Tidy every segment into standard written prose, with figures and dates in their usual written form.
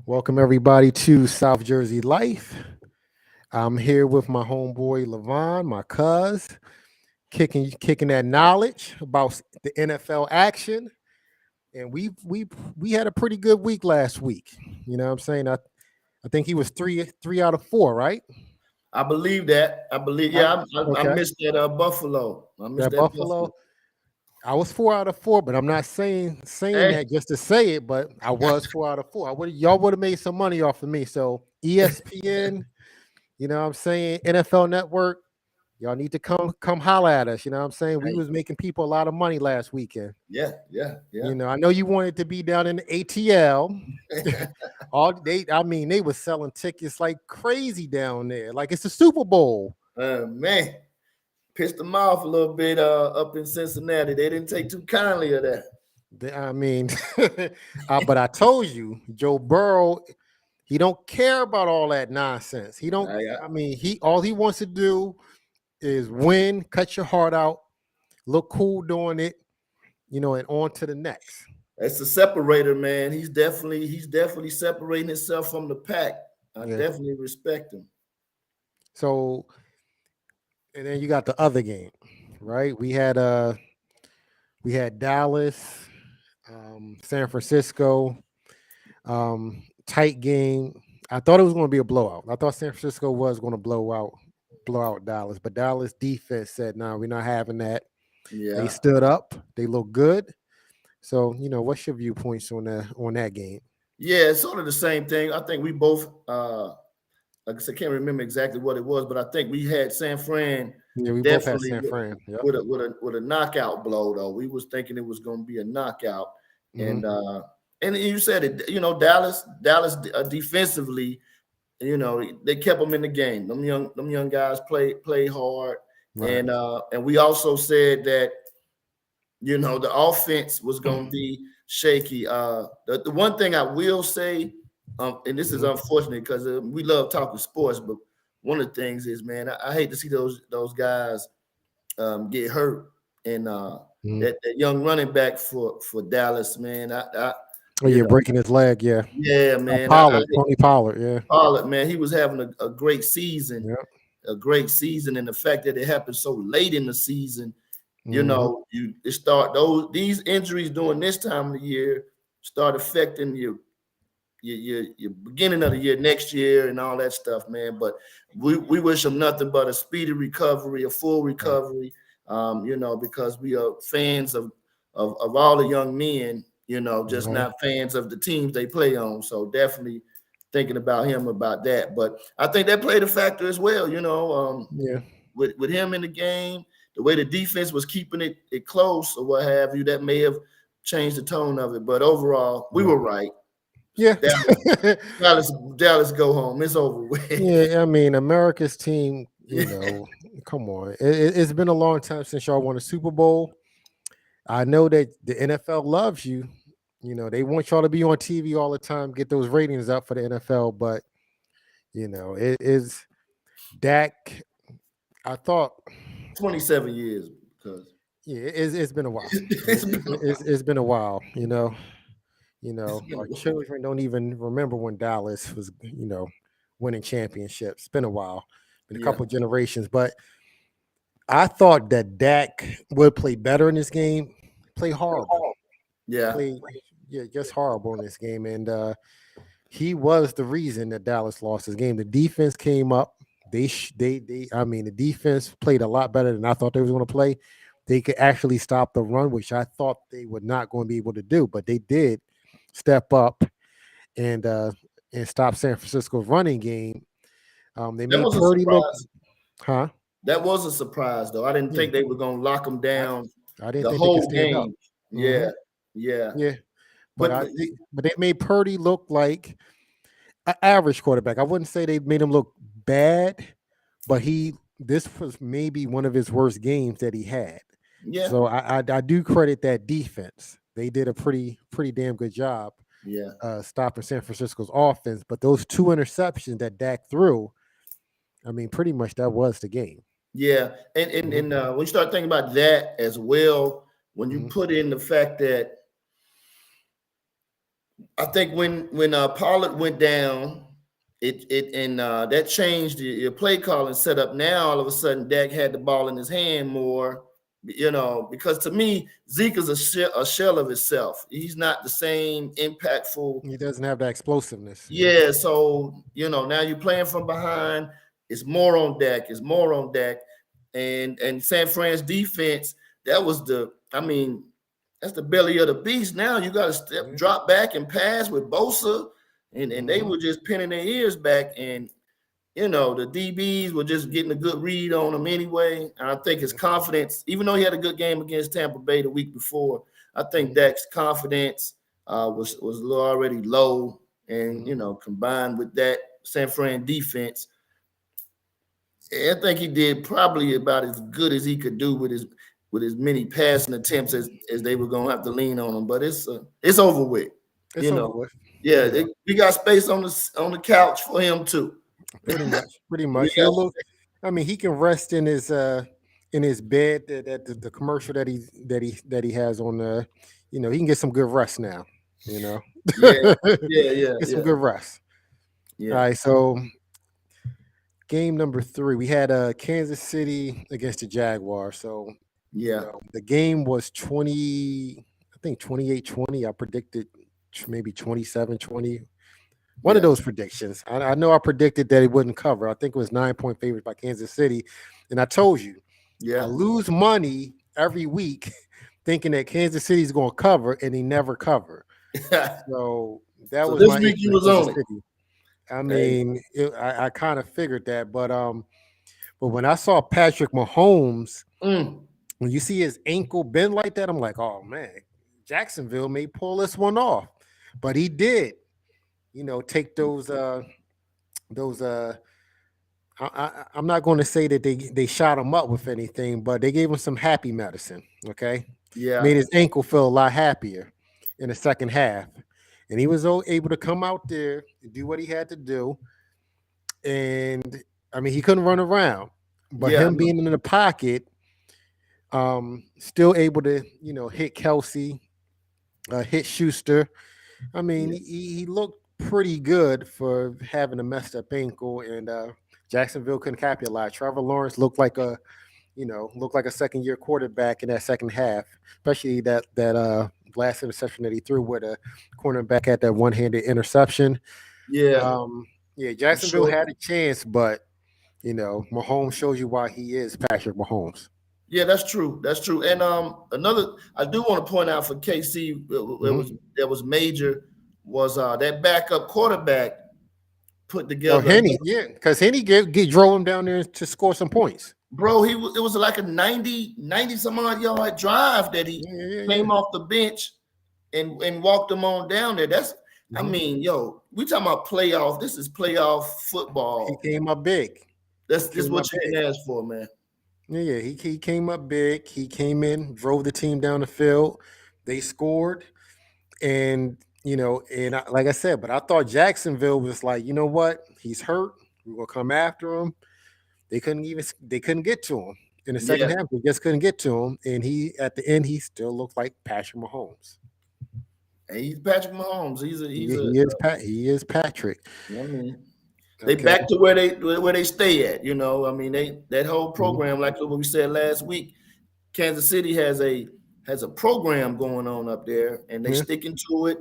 Welcome everybody to South Jersey Life. I'm here with my homeboy Levon, my cuz, kicking that knowledge about the NFL action. And we had a pretty good week last week. You know what I'm saying? I think he was three out of four, right? I believe that. I believe. I, Yeah, I okay. missed that Buffalo. I missed That that Buffalo. Buffalo. I was 4 out of 4, but I'm not saying Hey, that just to say it, but I was 4 out of 4. Y'all would have made some money off of me. So ESPN, you know what I'm saying? NFL Network, y'all need to come holler at us. You know what I'm saying? We hey, was making people a lot of money last weekend. yeah, yeah, yeah. You know, I know you wanted to be down in the ATL. They was selling tickets like crazy down there. Like it's the Super Bowl. Man, pissed them off a little bit. Up in Cincinnati, they didn't take too kindly of that. I mean, but I told you, Joe Burrow, he don't care about all that nonsense. He don't. I, I mean, he all he wants to do is win, cut your heart out, look cool doing it, and on to the next. that's the separator, man. He's definitely separating himself from the pack. I Yeah. definitely respect him. So, and then you got the other game, right? We had Dallas, San Francisco, tight game. I thought it was going to be a blowout. I thought San Francisco was going to blow out Dallas, but Dallas defense said, "No, we're not having that." They Yeah, stood up. They look good. So, what's your viewpoints on that game? yeah. It's sort of the same thing. I think we both. Like I said, I can't remember exactly what it was, but I think we had San Fran Yeah, we both had definitely San Fran. Yep. with a knockout blow. Though we was thinking it was going to be a knockout, Hmm. and you said it. Dallas defensively, they kept them in the game. Them young guys play hard, Right. and we also said that the offense was going to be shaky. The one thing I will say, and this is Hmm. unfortunate because we love talking sports, but one of the things is, man, I hate to see those guys get hurt. And Hmm. that young running back for Dallas, man, Oh, yeah, breaking his leg. Yeah. yeah, man, Pollard, Tony Pollard. Yeah. Pollard, man, he was having a great season, Yeah. and the fact that it happened so late in the season, Hmm. it start these injuries during this time of the year start affecting your beginning of the year next year and all that stuff, man. But we wish him nothing but a speedy recovery, a full Right. recovery, because we are fans of all the young men, just Right. not fans of the teams they play on. So definitely thinking about him about that. But I think that played a factor as well, Yeah. with him in the game, the way the defense was keeping it close or what have you, that may have changed the tone of it. But overall, we Right. were right. Yeah. Dallas, Dallas, go home. It's over with. Yeah. I mean, America's team. Yeah, Come on. It's been a long time since y'all won a Super Bowl. I know that the NFL loves you. They want y'all to be on TV all the time, get those ratings up for the NFL. But it is Dak. I thought, 27 years because yeah, it's been a while. it's been a while. It's been a while. It's been a Our while. children don't even remember when Dallas was, winning championships. It's been a while, been a Yeah. couple generations, but I thought that Dak would play better in this game. Play horrible. Yeah. Play, yeah, just horrible in this game, and he was the reason that Dallas lost this game. The defense came up. I mean, the defense played a lot better than I thought they was going to play. They could actually stop the run, which I thought they were not going to be able to do, but they did step up and uh and stop San Francisco's running game. They That made was a Purdy look, surprise. huh? That was a surprise, though. I didn't Yeah, think they were going to lock them I, down I didn't the think they could whole stand up. game. Hmm. Yeah. Yeah. Yeah, but But I think, but they made Purdy look like an average quarterback. I wouldn't say they made him look bad, but this was maybe one of his worst games that he had. yeah. So I do credit that defense. They did a pretty damn good job Yeah. stopping San Francisco's offense. But those two interceptions that Dak threw, I mean, pretty much that was the game. Yeah. And, and, Hmm. and when you start thinking about that as well, when you Hmm. put in the fact that I think when Pollard went down, it and that changed your play calling setup. Now all of a sudden Dak had the ball in his hand more, because to me Zeke is a shell of himself. He's not the same impactful. He doesn't have that explosiveness. Yeah. Yeah, so now you're playing from behind. It's more on Dak. It's more on Dak, and San Fran's defense. That was I mean, that's the belly of the beast. Now you got to Yeah. drop back and pass with Bosa, and they Mhm. were just pinning their ears back, and the DBs were just getting a good read on him anyway. And I think his confidence, even though he had a good game against Tampa Bay the week before, I think Mhm. Dak's confidence was already low, and Mhm. combined with that San Fran defense, I think he did probably about as good as he could do with his many passing attempts as they were gonna have to lean on him. But it's over with, It's you over know. with. Yeah, You know, we got space on the couch for him too. pretty much. Pretty We much. got He'll look. I mean, he can rest in his bed. That the commercial that he has on the, he can get some good rest now. You know, yeah, yeah, yeah, get some yeah, good rest. All yeah, right. So game number 3, we had Kansas City against the Jaguars. So yeah, the game was 20. I think 28-20. I predicted maybe 27-20. One of yeah, those predictions. I know I predicted that it wouldn't cover. I think it was 9-point favorites by Kansas City. And I told you, I yeah. lose money every week thinking that Kansas City is going to cover, and they never cover. So that So was this my week you issue with was Kansas on it. City. I Hey, mean, I kind of figured that, but when I saw Patrick Mahomes, mm, when you see his ankle bend like that, I'm like, oh man, Jacksonville may pull this one off, but he did. Take those I'm not going to say that they shot him up with anything, but they gave him some happy medicine. Okay, yeah, made his ankle feel a lot happier in the second half, and he was able to come out there and do what he had to do. And I mean, he couldn't run around, but yeah, him being in the pocket, still able to hit Kelsey, hit Schuster. I mean, yeah, he looked pretty good for having a messed up ankle, and Jacksonville couldn't capitalize. Trevor Lawrence looked like a second year quarterback in that second half, especially that last interception that he threw where the cornerback had that one handed interception. yeah. Um, yeah, I'm Jacksonville sure. had a chance, but Mahomes shows you why he is Patrick Mahomes. Yeah, that's true. That's true. And another I do want to point out for KC, Hmm. that was major was that backup quarterback put Oh, together Henny, yeah, because Henny drove him down there to score some points. bro. It was like a 90 some odd yard drive that he Yeah, yeah, yeah. came off the bench and walked them on down there. I Hmm. mean, yo, we talking about playoff. This is playoff He football. came up big. He That's this came up what you big. can ask for, man. Yeah, yeah. He came up big. He came in, drove the team down the field. They scored, and like I said, but I thought Jacksonville was like, you know what? He's hurt. We're gonna come after him. They couldn't get to him in the second Yeah, half. They just couldn't get to him, and he at the end he still looked like Patrick Mahomes. and he's Patrick Mahomes. He's a. He is Patrick. I mean, they Okay. back to where they stay at. I mean, that whole Mhm. program, like what we said last week, Kansas City has a program going on up there, and they Yeah. sticking to it.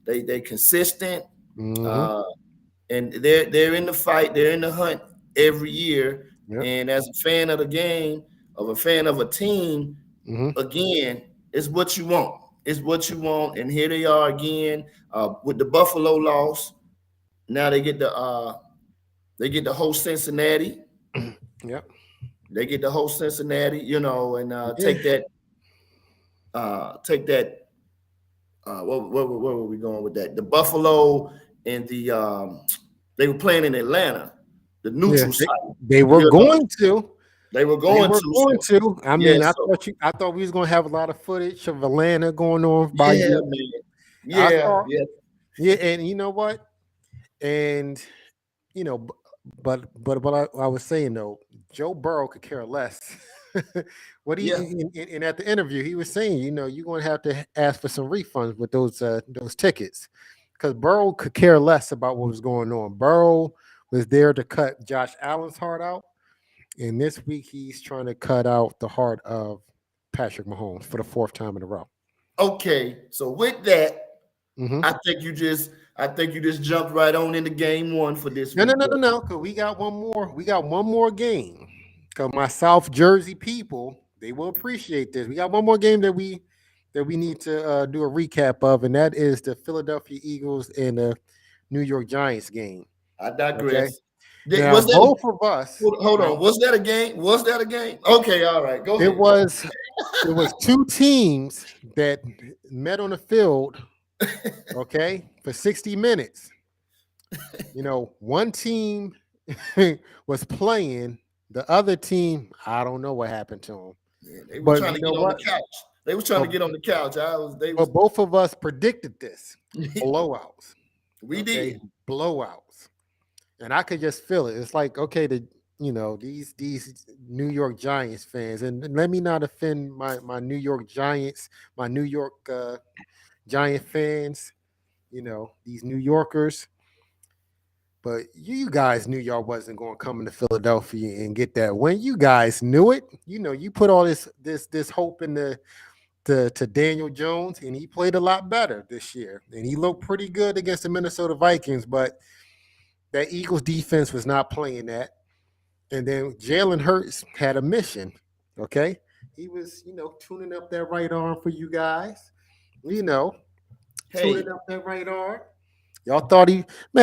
They consistent, Hmm. uh, and they're in the fight. They're in the hunt every year. Yep. And as a fan of the game, of a fan of a team, Hmm. again, it's what you want. It's what you want. And here they are again with the Buffalo loss. Now they get to host Cincinnati. Yep. They get to host Cincinnati, and Yeah. take that. Where were we going with that? The Buffalo and they were playing in Atlanta, the Yeah. neutral site. They were You know, going to. they were They going were to. going So to. I yeah, mean, so I thought we was gonna have a lot of footage of Atlanta going on by yeah, you. man. I Yeah, thought, yeah, yeah, and you know what? And you know, b- but I was saying though, Joe Burrow could care less what he Yeah. and at the interview he was saying, you're going to have to ask for some refunds with those tickets because Burrow could care less about what was going on. Burrow was there to cut Josh Allen's heart out, and this week he's trying to cut out the heart of Patrick Mahomes for the fourth time in a row. Okay. So with that, Hmm. I think you just jumped right on into game one for this No, no, week. no, no, no. Because we got one more. We got one more game. Because my South Jersey people, they will appreciate this. We got one more game that we need to do a recap of, and that is the Philadelphia Eagles and the New York Giants game. I Okay. digress. Now Was that both of us. hold Now on? Was that a game? Was that a game? Okay, all right. Go it ahead. was it was two teams that met on the field. Okay, for 60 minutes. One team was playing. The other team, I don't know what happened to them. Yeah, they were But trying you to know get on the what? couch. They was trying to But, get on the couch. They but was both of us predicted this blowouts. we Okay, did. blowouts, and I could just feel it. It's like okay, these New York Giants fans, and let me not offend my New York Giants, my New York Giant fans. These New Yorkers. But you guys knew y'all wasn't going to come into Philadelphia and get that win. You guys knew it. You put all this hope in to Daniel Jones, and he played a lot better this year, and he looked pretty good against the Minnesota Vikings. But that Eagles defense was not playing that. And then Jalen Hurts had a mission. Okay, he was tuning up that right arm for you guys. Hey, Tuning up that right arm. Y'all thought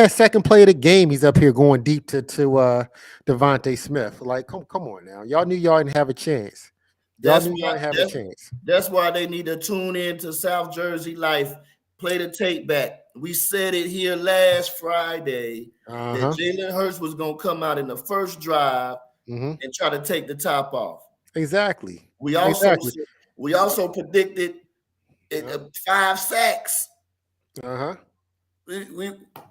second play of the game, he's up here going deep to Devontae Smith. Like, come on now. Y'all knew y'all didn't have a chance. Y'all that's knew why y'all didn't have a that's chance. that's why they need to tune in to South Jersey Life. Play the tape back. We said it here last Friday that Uh-huh. Jalen Hurts was gonna come out in the first drive Mm-hmm. and try to take the top off. Exactly. We also Exactly. we also predicted it, Uh-huh. 5 sacks. Uh-huh.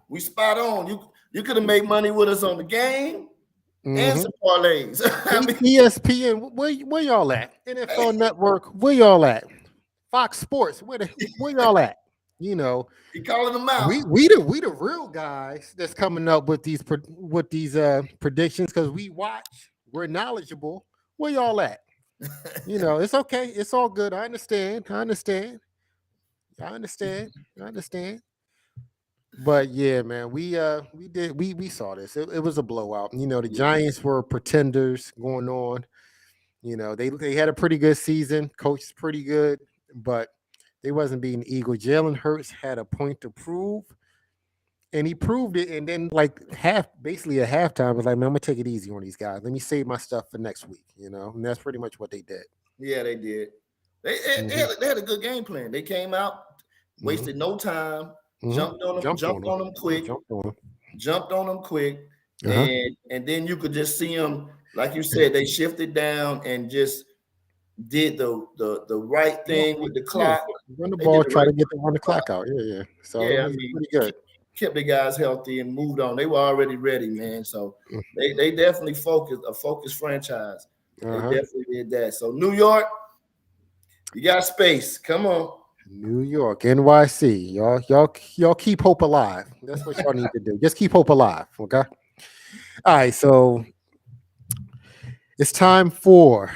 We spot on. You could have made money with us on the game and Mm-hmm. some parlays. I mean, ESPN, where y'all at? NFL Network, where y'all at? Fox Sports, where y'all at? You know, he calling them out. we the real guys that's coming up with these predictions because we watch, we're knowledgeable. Where y'all at? It's okay. It's all good. I understand. I understand. I understand. I understand. But yeah, man, we saw this. It was a blowout. The Giants were pretenders going on. They had a pretty good season. Coach is pretty good, but they wasn't beating the Eagles. Jalen Hurts had a point to prove, and he proved it. And then basically at halftime, was like, man, I'm gonna take it easy on these guys. Let me save my stuff for next week. And that's pretty much what they did. Yeah, they did. They, Mm-hmm. they had a good game plan. They came out, wasted no time, jumped on them, Jumped on jumped them. on them quick, Jumped on them. jumped on them quick, Uh-huh. and then you could just see them, like you said, they shifted down and just did the right thing with the Yeah, clock. run the They did ball, the try right to thing get the with run the the clock. clock out. Yeah. So it Yeah, I was mean, pretty good. kept the guys healthy and moved on. They were already ready, man. So they definitely focused franchise. They Uh-huh. definitely did that. So New York, you got space. Come on. New York, NYC. Y'all keep hope alive. That's what y'all need to do. Just keep hope alive. Okay. All right. So it's time for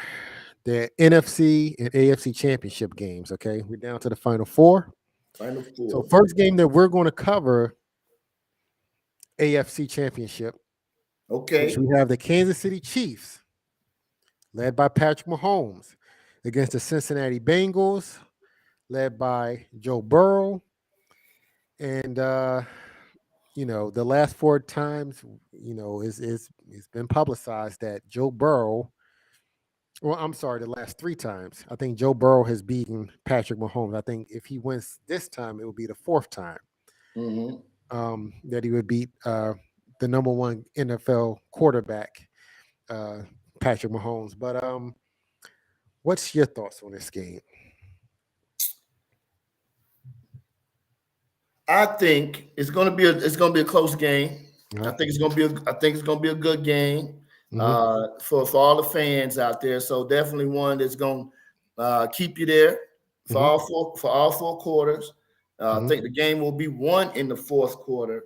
the NFC and AFC championship games. Okay. We're down to the final four. Final So four. first game that we're going to cover AFC championship, which Okay. we have the Kansas City Chiefs, led by Patrick Mahomes, against the Cincinnati Bengals, led by Joe Burrow. And the last four times, it's been publicized that Joe Burrow, well, I'm sorry, the last three times, I think Joe Burrow has beaten Patrick Mahomes. I think if he wins this time, it will be the fourth time that he would beat the number one NFL quarterback, Patrick Mahomes. But what's your thoughts on this game? I think it's gonna be a close game. Uh-huh. I think it's gonna be a good game. for all the fans out there. So definitely one that's going to keep you there for all four quarters. I think the game will be won in the fourth quarter.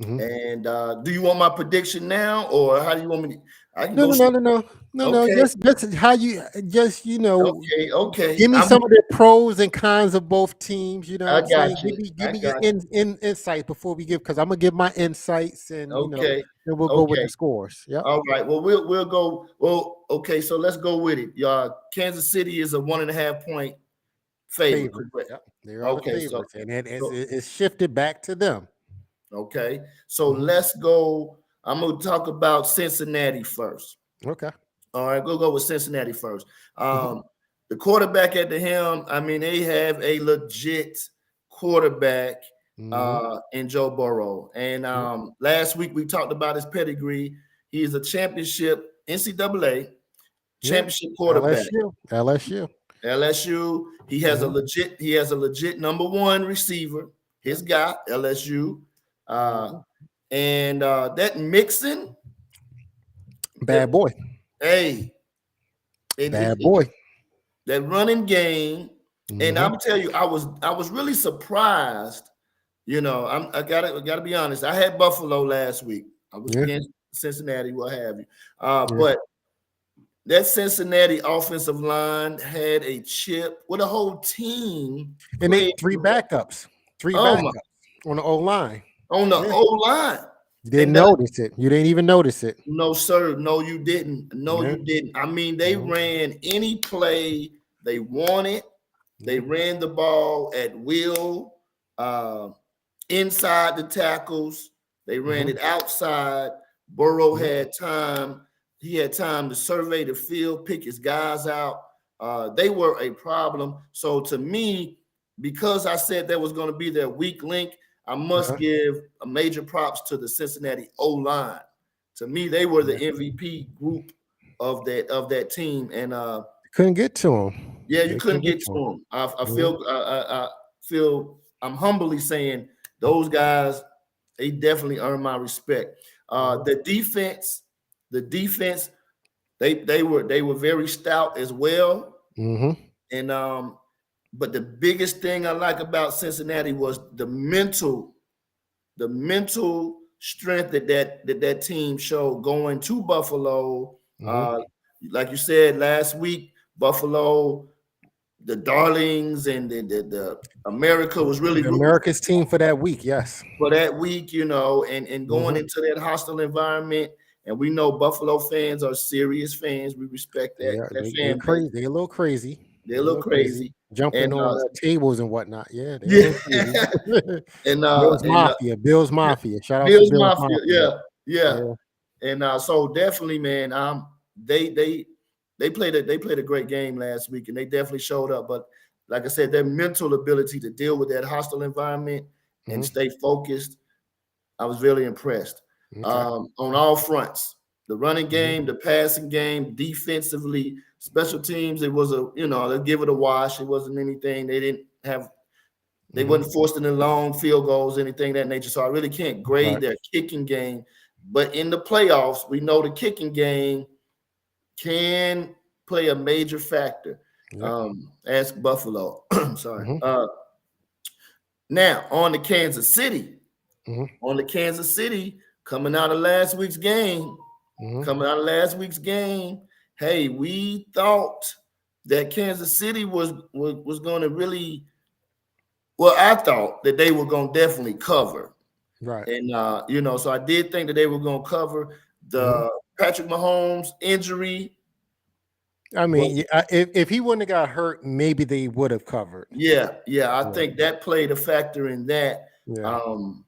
And do you want my prediction now, or how do you want me? I can No, go. no, no, no, no, no, no. Okay, Just how you just okay. give me some of the pros and cons of both teams. You know what I I'm saying? got you. Give I me your got you. insight before we give, because I'm gonna give my insights, and Okay, then we'll go with the okay. scores. Yep. All right. Well, we'll go. Well, okay. So let's go with it. Kansas City is a 1.5 point favorite. Favorite. Correct. Yep. They are the Okay. So favorites, and so it's shifted back to them. okay. So Mhm. let's go. I'm gonna talk about Cincinnati first. Okay. All right, we'll go with Cincinnati first. Mhm. The quarterback at the helm, I mean, they have a legit quarterback Mhm. in Joe Burrow. And Yep. last week we talked about his pedigree. He is a championship NCAA Yep. championship quarterback. LSU. LSU. Mhm. He has a legit number one receiver. His Yep. guy, LSU. Uh, Mhm. and that Mixon, Bad boy. hey, Bad it, boy. that running game. And Mhm. I'm tell you, I was really surprised. I gotta be honest. I had Buffalo last week. I was Yeah. against Cincinnati, what have you. Yeah. But that Cincinnati offensive line had a chip. Well, the whole team And they played. three backups. Three Oh my, backups on the O line. on the Yeah. O line. You didn't And that, notice it. You didn't even notice it. no, sir. No, you didn't. No, Yeah. you didn't. I mean, they Mhm. ran any play they wanted. They Yeah. ran the ball at will, uh, inside the tackles. They ran Mhm. it outside. Burrow Yeah. had time. He had time to survey the field, pick his guys out. They were a problem. So to me, because I said that was going to be their weak link, I must Uh-huh. give a major props to the Cincinnati O line. To me, they were the Yeah. MVP group of that team, and Couldn't get to him. yeah, you They couldn't couldn't get get to to him. them. Mhm. I feel I'm humbly saying those guys, they definitely earn my respect. Mhm. The defense, they were very stout as well. Mhm. And but the biggest thing I like about Cincinnati was the mental strength that team showed going to Buffalo. Mhm. Uh, like you said last week, Buffalo, the darlings and the America was really The rooting America's team for that week. Yes. for that week, and going Mhm. into that hostile environment. And we know Buffalo fans are serious fans. We respect They that are. that They fan base. crazy. They a little crazy. They're a They a little little crazy. crazy, Jumping and on tables and whatnot. Yeah, they a yeah, little crazy. and Bills Mafia. Bills Mafia. Shout out to Bills Bills Mafia, Mafia. yeah. Yeah. And so definitely, man, they they they played a great game last week, and they definitely showed up. But like I said, their mental ability to deal with that hostile environment and Mhm. stay focused, I was really impressed Okay. on all fronts. The running Mhm. game, the passing game, defensively, special teams. It was they give it a wash. It wasn't anything. They Mhm. wasn't forced into long field goals, anything of that nature. So I really can't grade Right. their kicking game. But in the playoffs, we know the kicking game can play a major factor. Yep. Ask Buffalo. Sorry. Mhm. Now on to Kansas City. Mhm. On to Kansas City, coming out of last week's game. Mhm. Coming out of last week's game, hey, we thought that Kansas City was going to really. Well, I thought that they were going to definitely cover. Right. And so I did think that they were going to cover Mhm. the Patrick Mahomes injury. I Was mean, if he wouldn't have got hurt, maybe they would have covered. yeah, I Yeah. think that played a factor in that. Yeah. Um,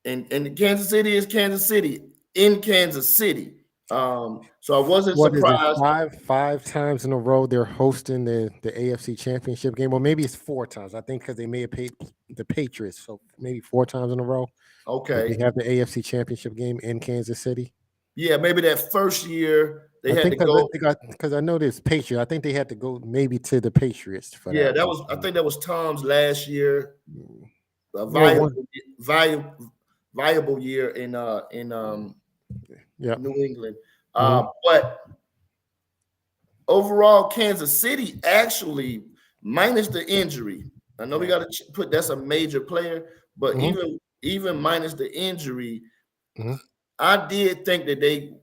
and Kansas City is Kansas City in Kansas City. So I wasn't What is it? surprised. Five times in a row they're hosting the AFC Championship game, or maybe it's four times. I think because they may have paid the Patriots, so maybe four times in a row that Okay, they have the AFC Championship game in Kansas City. yeah, maybe that first year they I had to think go. because I know there's Patriots. I think they had to go maybe to the Patriots for Yeah, that that one. was. I think that was Tom's last year, a Well, one viable year in Yep. New England. Hmm. But overall, Kansas City actually, minus the injury. I know we Yeah. got to put that's a major player, but Hmm. even minus the injury, Hmm. I did think that they.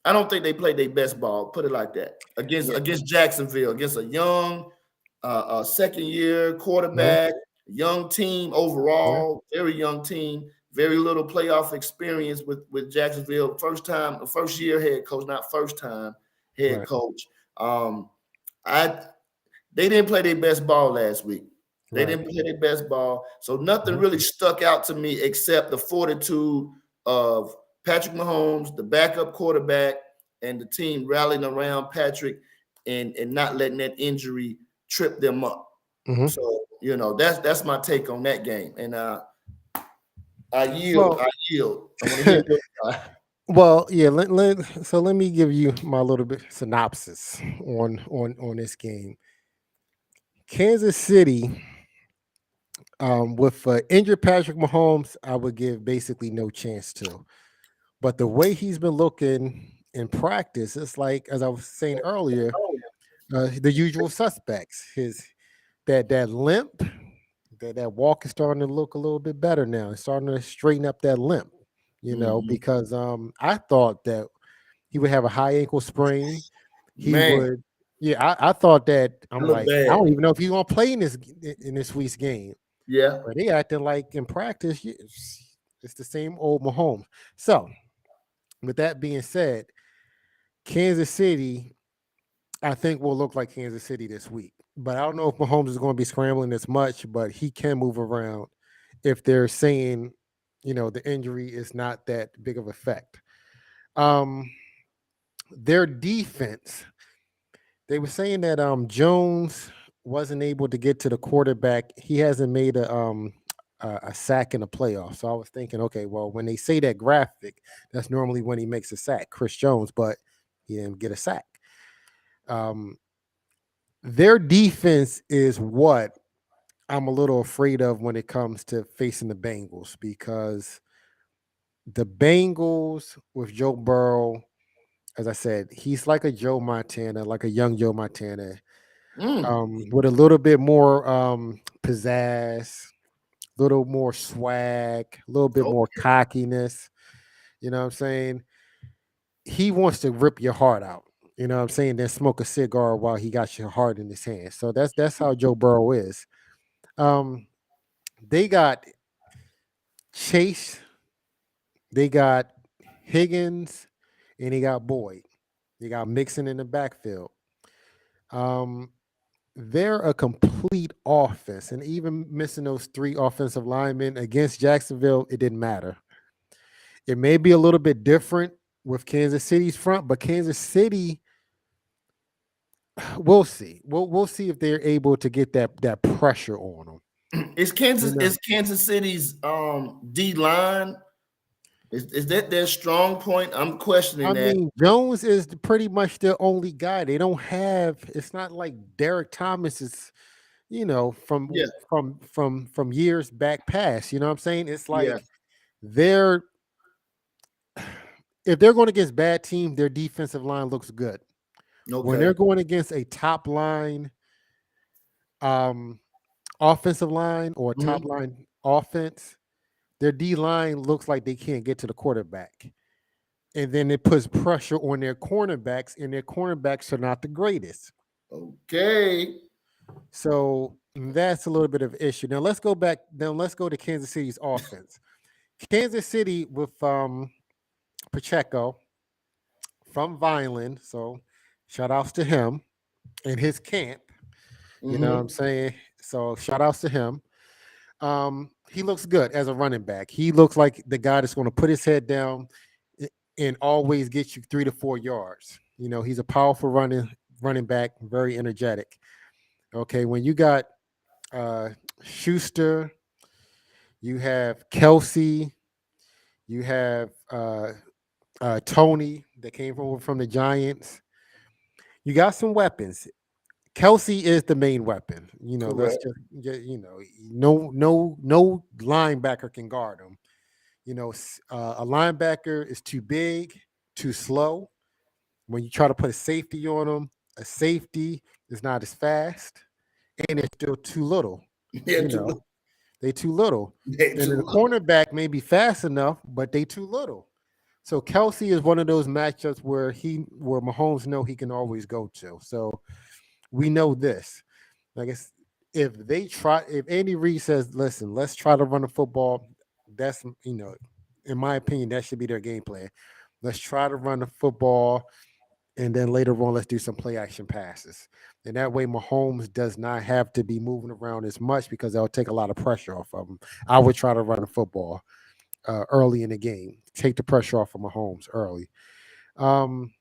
I don't think they played their best ball. Put it like that Yeah. against Jacksonville, against a young, second year Hmm. quarterback, young team Yeah. overall, very young team, very little playoff experience with Jacksonville. First year head coach, not first time head Right. coach. Um, I they didn't play their best ball last week. They Right. didn't play their best ball. So nothing Hmm. really stuck out to me except the fortitude of Patrick Mahomes, the backup quarterback, and the team rallying around Patrick and not letting that injury trip them up. Hmm. So, that's my take on that game. And I yield. Well, I yield. I want to hear your side. well, yeah. So let me give you my little bit synopsis on this game. Kansas City, with injured Patrick Mahomes, I would give basically no chance to. But the way he's been looking in practice, it's like as I was saying earlier, the usual suspects. His that limp, that walk is starting to look a little bit better now. It's starting to straighten up that limp, Mhm. because I thought that he would have a high ankle sprain. He Man, would, yeah. I thought that. I I'm look like, I bad. don't even know if he's gonna play in this week's game. Yeah. But they acting like in practice, it's the same old Mahomes. So, with that being said, Kansas City, I think will look like Kansas City this week. But I don't know if Mahomes is going to be scrambling as much, but he can move around if they're saying, the injury is not that big of effect. Um, their defense, they were saying that Jones wasn't able to get to the quarterback. He hasn't made a sack in the playoffs. So I was thinking, okay, well, when they say that graphic, that's normally when he makes a sack, Chris Jones, but he didn't get a sack. Um, their defense is what I'm a little afraid of when it comes to facing the Bengals, because the Bengals with Joe Burrow, as I said, he's like a Joe Montana, like a young Joe Montana, Mm. with a little bit more pizzazz, a little more swag, a little bit more Okay. cockiness. You know what I'm saying? He wants to rip your heart out. You know what I'm saying? Then smoke a cigar while he got your heart in his hand. So that's how Joe Burrow is. Um, they got Chase, they got Higgins, and they got Boyd. They got Mixon in the backfield. Um, they're a complete offense, and even missing those three offensive linemen against Jacksonville, it didn't matter. It may be a little bit different with Kansas City's front, but Kansas City, we'll see. We'll see if they're able to get that pressure on them. Is You Kansas know, is Kansas City's D line is that their strong point? I'm questioning I that. mean, Jones is pretty much the only guy. They don't have. It's not like Derek Thomas is, Yeah, from years back past. You know what I'm saying? It's yeah. like they're if they're going against bad teams, their defensive line looks good. When Okay. they're going against a top line um offensive line or top Mhm. line offense, their D line looks like they can't get to the quarterback. And then it puts pressure on their cornerbacks, and their cornerbacks are not the greatest. Okay. So that's a little bit of an issue. Now let's go back. Now let's go to Kansas City's offense. Kansas City with Pacheco from Vineland. So shout outs to him and his camp. You know what I'm Hmm. saying? So shout outs to him. He looks good as a running back. He looks like the guy that's going to put his head down and always get you 3 to 4 yards. He's a powerful running back, very energetic. Okay, when you got uh Schuster, you have Kelsey, you have Tony that came from the Giants. You got some weapons. Kelsey is the main weapon. Let's Correct. just get, no linebacker can guard him. A linebacker is too big, too slow. When you try to put a safety on them, a safety is not as fast, and they're still too little. Yeah, You too, know, they too little. they And the too. cornerback may be fast enough, but they too little. So Kelsey is one of those matchups where Mahomes know he can always go to. So we know this. Like if Andy Reid says, listen, let's try to run the football, that's in my opinion, that should be their game plan. Let's try to run the football, and then later on, let's do some play action passes. And that way, Mahomes does not have to be moving around as much because that'll take a lot of pressure off of him. I would try to run the football early in the game, take the pressure off of Mahomes early. Um,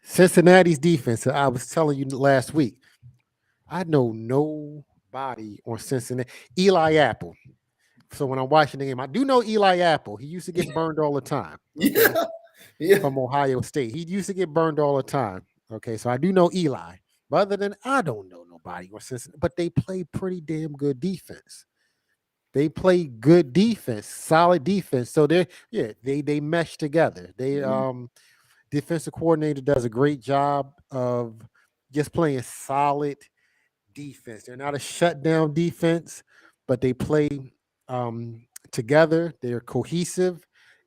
Cincinnati's defense, I was telling you last week, I know nobody on Cincinnati. Eli Apple. So when I'm watching the game, I do know Eli Apple. He used to get burned all the time. Okay. Yeah, yeah. From Ohio State. He used to get burned all the time. Okay. So I do know Eli. But other than I don't know nobody on Cincinnati. But they play pretty damn good defense. They play good defense, solid defense. So they mesh together. They Mhm. defensive coordinator does a great job of just playing solid defense. They're not a shutdown defense, but they play together. They're cohesive,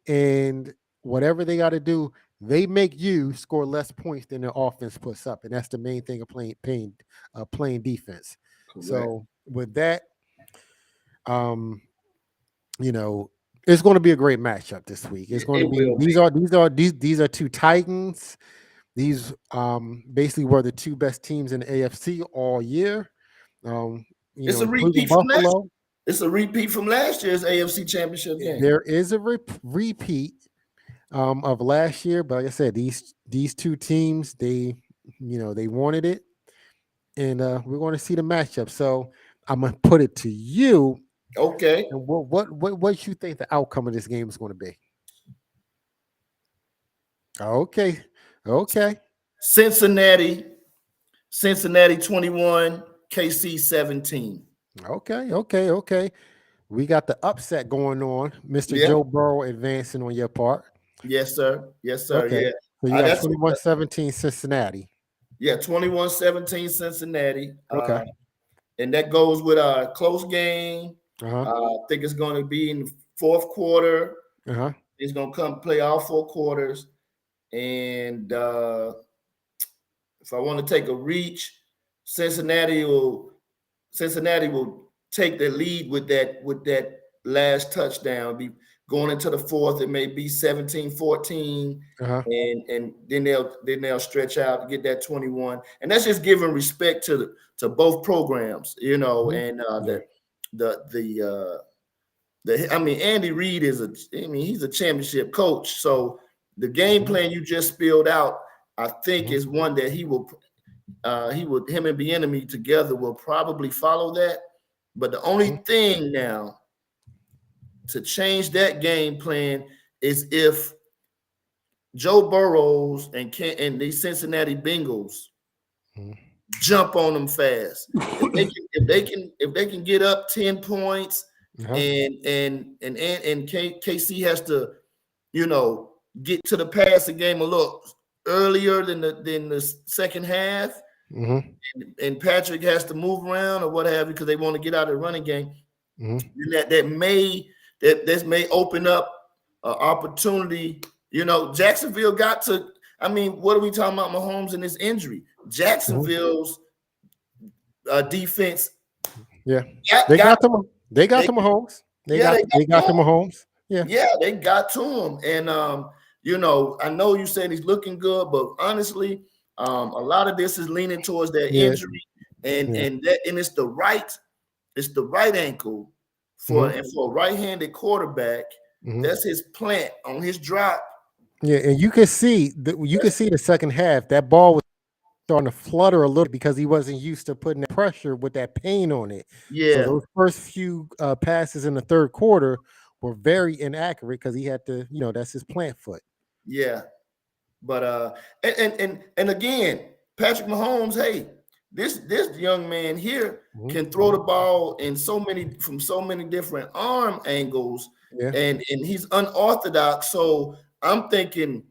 and whatever they got to do, they make you score less points than their offense puts up, and that's the main thing of playing defense. Correct. So with that, um, you know, it's going to be a great matchup this week. It's Yeah, going to it be will these are two Titans. These basically were the two best teams in the AFC all year. Um, It's a including repeat from last. Buffalo. It's a repeat from last year's AFC Championship game. There is a repeat of last year, but like I said, these two teams they wanted it, and we're going to see the matchup. So I'm gonna put it to you. Okay. And what you think the outcome of this game is going to be? Okay, okay, Cincinnati, Cincinnati 21, KC 17. okay. We got the upset going on, Mr. Yeah. Joe Burrow advancing on your part. Yes, sir. Yes, sir. Okay. Yeah. So you got That's 21-17 Cincinnati. yeah, 21-17 Cincinnati. Okay. And that goes with a close game. Uh-huh. I think it's going to be in the fourth quarter. Uh-huh. He's going to come play all four quarters. And if I want to take a reach, Cincinnati will take the lead with that last touchdown. Be going into the fourth, it may be 17-14. Uh-huh. And then they'll stretch out to get that 21. And that's just giving respect to both programs, Mhm. and Yeah. I mean, Andy Reid he's a championship coach. So the game Mhm. plan you just spilled out, I think Mhm. is one that him and Bieniemy together will probably follow that. But the only Mhm. thing now to change that game plan is if Joe Burrows and the Cincinnati Bengals Mhm. jump on them fast. If they can get up 10 points Uh-huh. and KC has to, get to the passing game a little earlier than the second half, Mhm. and Patrick has to move around or what have you because they want to get out of the running game. Mhm. Then that may open up an opportunity. Jacksonville got to. I mean, what are we talking about? Mahomes and his injury. Mhm. Jacksonville's defense Yeah. got, They got got them. They got they to Mahomes. They yeah got they they got got to to him. Mahomes. Yeah. Yeah, they got to him. And I know you said he's looking good, but honestly, a lot of this is leaning towards that Yeah. injury, and Yeah. it's the right ankle Mhm. and for a right-handed quarterback. Mhm. That's his plant on his drop. Yeah, and you could see the second half that ball was starting to flutter a little because he wasn't used to putting that pressure with that pain on it. So Yeah, those first few passes in the third quarter were very inaccurate because he had to, that's his plant foot. yeah. But and again, Patrick Mahomes, hey, this young man here Mhm. can throw the ball in from so many different arm angles Yeah. and he's unorthodox. So I'm thinking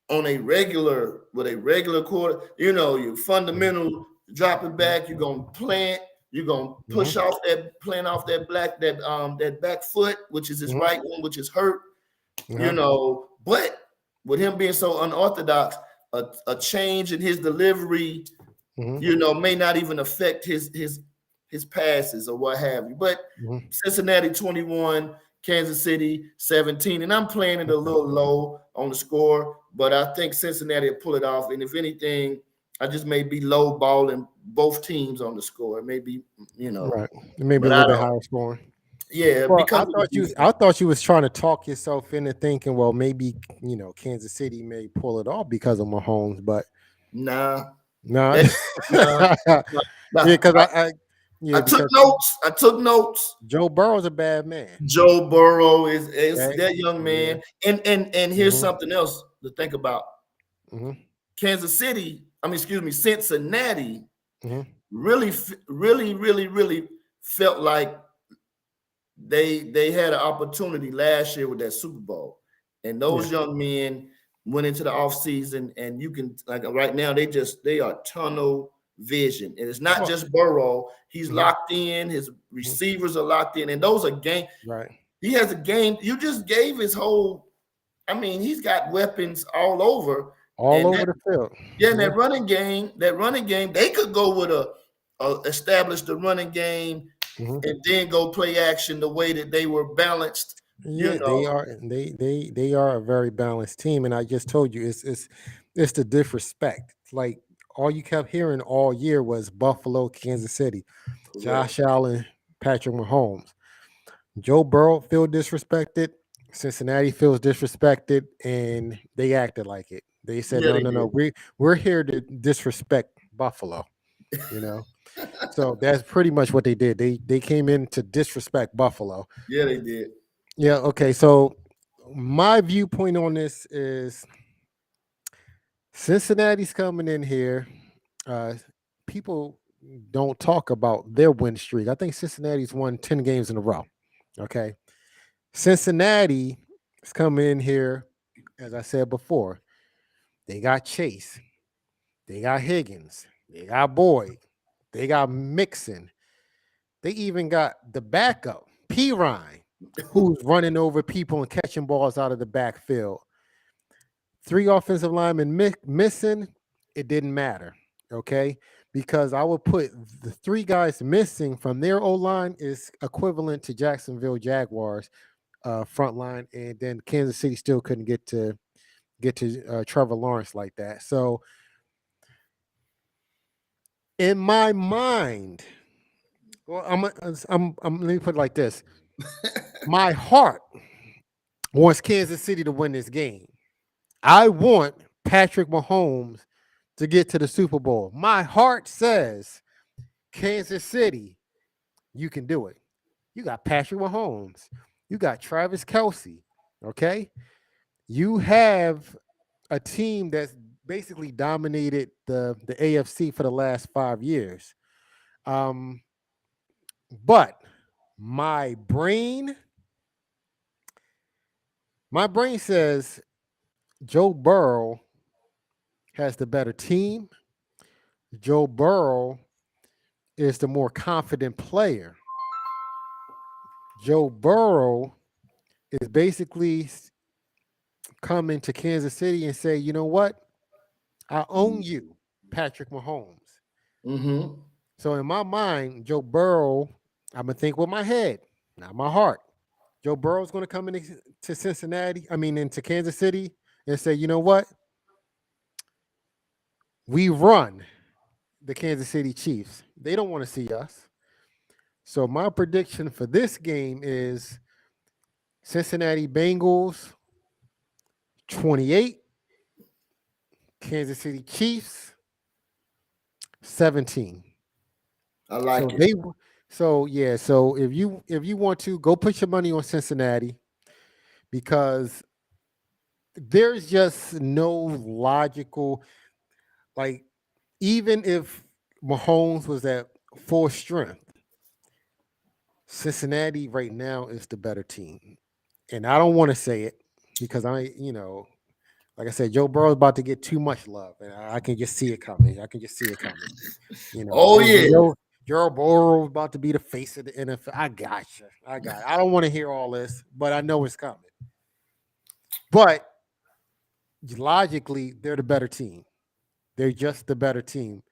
on a regular with a regular quarter, your Mhm. fundamental drop it back, you're gonna plant, you're gonna push Mhm. off that plant off that back foot, which is his Mhm. right one, which is hurt, Uh-huh. but with him being so unorthodox, a change in his delivery, Mhm. may not even affect his passes or what have you. But Mhm. Cincinnati 21, Kansas City 17, and I'm playing it a little low on the score, but I think Cincinnati will pull it off. And if anything, I just may be low balling both teams on the score. Maybe, Right. Maybe a but I little bit don't. higher scoring. Yeah, Well, because of the I defense. thought you was trying to talk yourself into thinking, well, maybe Kansas City may pull it off because of Mahomes, but Nah, no, that nah, yeah, nah, nah. because I yeah, took because notes. I took notes. Joe Burrow's a bad man. Joe Burrow is Okay, that young yeah, man. And here's hmm something else to think about. hmm Kansas City, excuse me, Cincinnati hmm really felt like they had an opportunity last year with that Super Bowl. And yeah. those young men went into the offseason, and you can, like, right now, they are tunnel vision. And it's not Well, just Burrow, he's mhm, locked in, his mhm, receivers are locked in, and those are game. right, He has a game. You just gave his whole. He's got weapons all over, all and over the field. yeah, and Yeah, that running game, they could go with establish the running game hmm and then go play action the way that they were balanced. You yeah. They know, are they are a very balanced team, and I just told you it's the disrespect. Like all you kept hearing all year was Buffalo, Kansas City, correct. Josh Allen, Patrick Mahomes. Joe Burrow feel disrespected. Cincinnati feels disrespected, and they acted like it. They said, Yeah, "No, they no, no. did. We're here to disrespect Buffalo." You know, so that's pretty much what they did. They came in to disrespect Buffalo. Yeah, they did. Yeah. Okay. So my viewpoint on this is Cincinnati's coming in here. Uh, people don't talk about their win streak. I think Cincinnati's won 10 games in a row. Okay. Cincinnati is coming in here, as I said before. They got Chase, they got Higgins, they got Boyd, they got Mixon, they even got the backup, P. Ryan, who's running over people and catching balls out of the backfield. Three offensive linemen missing, it didn't matter, okay? Because I would put the three guys missing from their O line is equivalent to Jacksonville Jaguars front line, and then Kansas City still couldn't get to Trevor Lawrence like that. So in my mind, well, let me put it like this: my heart wants Kansas City to win this game. I want Patrick Mahomes to get to the Super Bowl. My heart says Kansas City, you can do it. You got Patrick Mahomes. You got Travis Kelsey. Okay. You have a team that's basically dominated the AFC for the last 5 years. Um, but my brain, my brain says Joe Burrow has the better team. Joe Burrow is the more confident player. Joe Burrow is basically coming to Kansas City and say, you know what? I own you, Patrick Mahomes. Mm-hmm. So in my mind, Joe Burrow, I'm gonna think with my head, not my heart. Joe Burrow's gonna come into Cincinnati, into Kansas City and say, you know what? We run the Kansas City Chiefs. They don't want to see us. So my prediction for this game is Cincinnati Bengals 28, Kansas City Chiefs 17. I So like it. they so yeah, so if you want to go put your money on Cincinnati because there's just no logical, like, even if Mahomes was at full strength, Cincinnati right now is the better team. and I don't want to say it because like I said, Joe Burrow's about to get too much love, and I can just see it coming. I can just see it coming. Oh yeah. Joe Burrow about to be the face of the NFL. I got you. I don't want to hear all this, but I know it's coming. But logically, they're the better team. They're just the better team.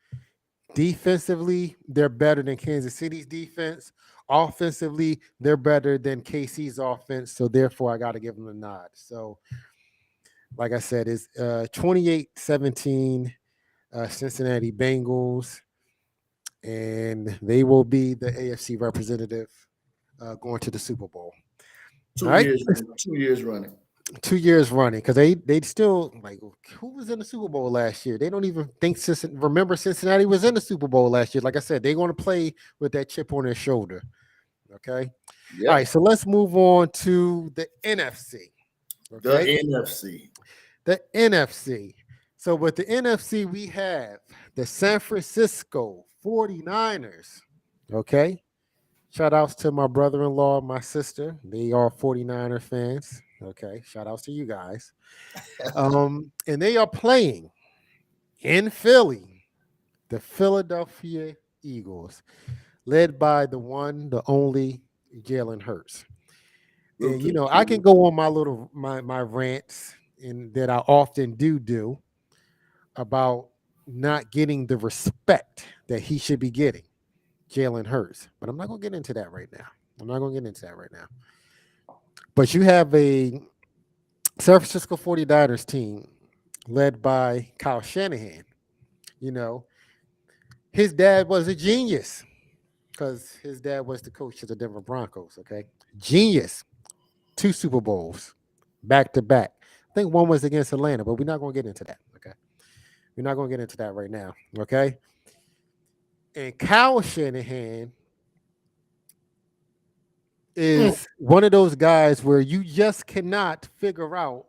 Defensively, they're better than Kansas City's defense. Offensively, they're better than KC's offense. So therefore, I got to give them a nod. So, like I said, it's 28-17 Cincinnati Bengals, and they will be the AFC representative going to the Super Bowl. All right, 2 years running. 2 years running because they still like who was in the Super Bowl last year? They don't even remember Cincinnati was in the Super Bowl last year. Like I said, they're going to play with that chip on their shoulder. Okay. Yep. All right. So let's move on to the NFC. Okay? The NFC. The NFC. So with the NFC, we have the San Francisco 49ers. Okay. Shout outs to my brother-in-law, my sister. They are 49er fans. Okay. Shout outs to you guys. And they are playing in Philly, the Philadelphia Eagles, led by the one, the only Jalen Hurts. And I can go on my rants and that I often do about not getting the respect that he should be getting, Jalen Hurts. But I'm not going to get into that right now. But you have a San Francisco 49ers team led by Kyle Shanahan. His dad was a genius because his dad was the coach of the Denver Broncos, okay? Genius. 2 Super Bowls back to back. I think one was against Atlanta, but we're not going to get into that, okay? We're not going to get into that right now, okay? And Kyle Shanahan is one of those guys where you just cannot figure out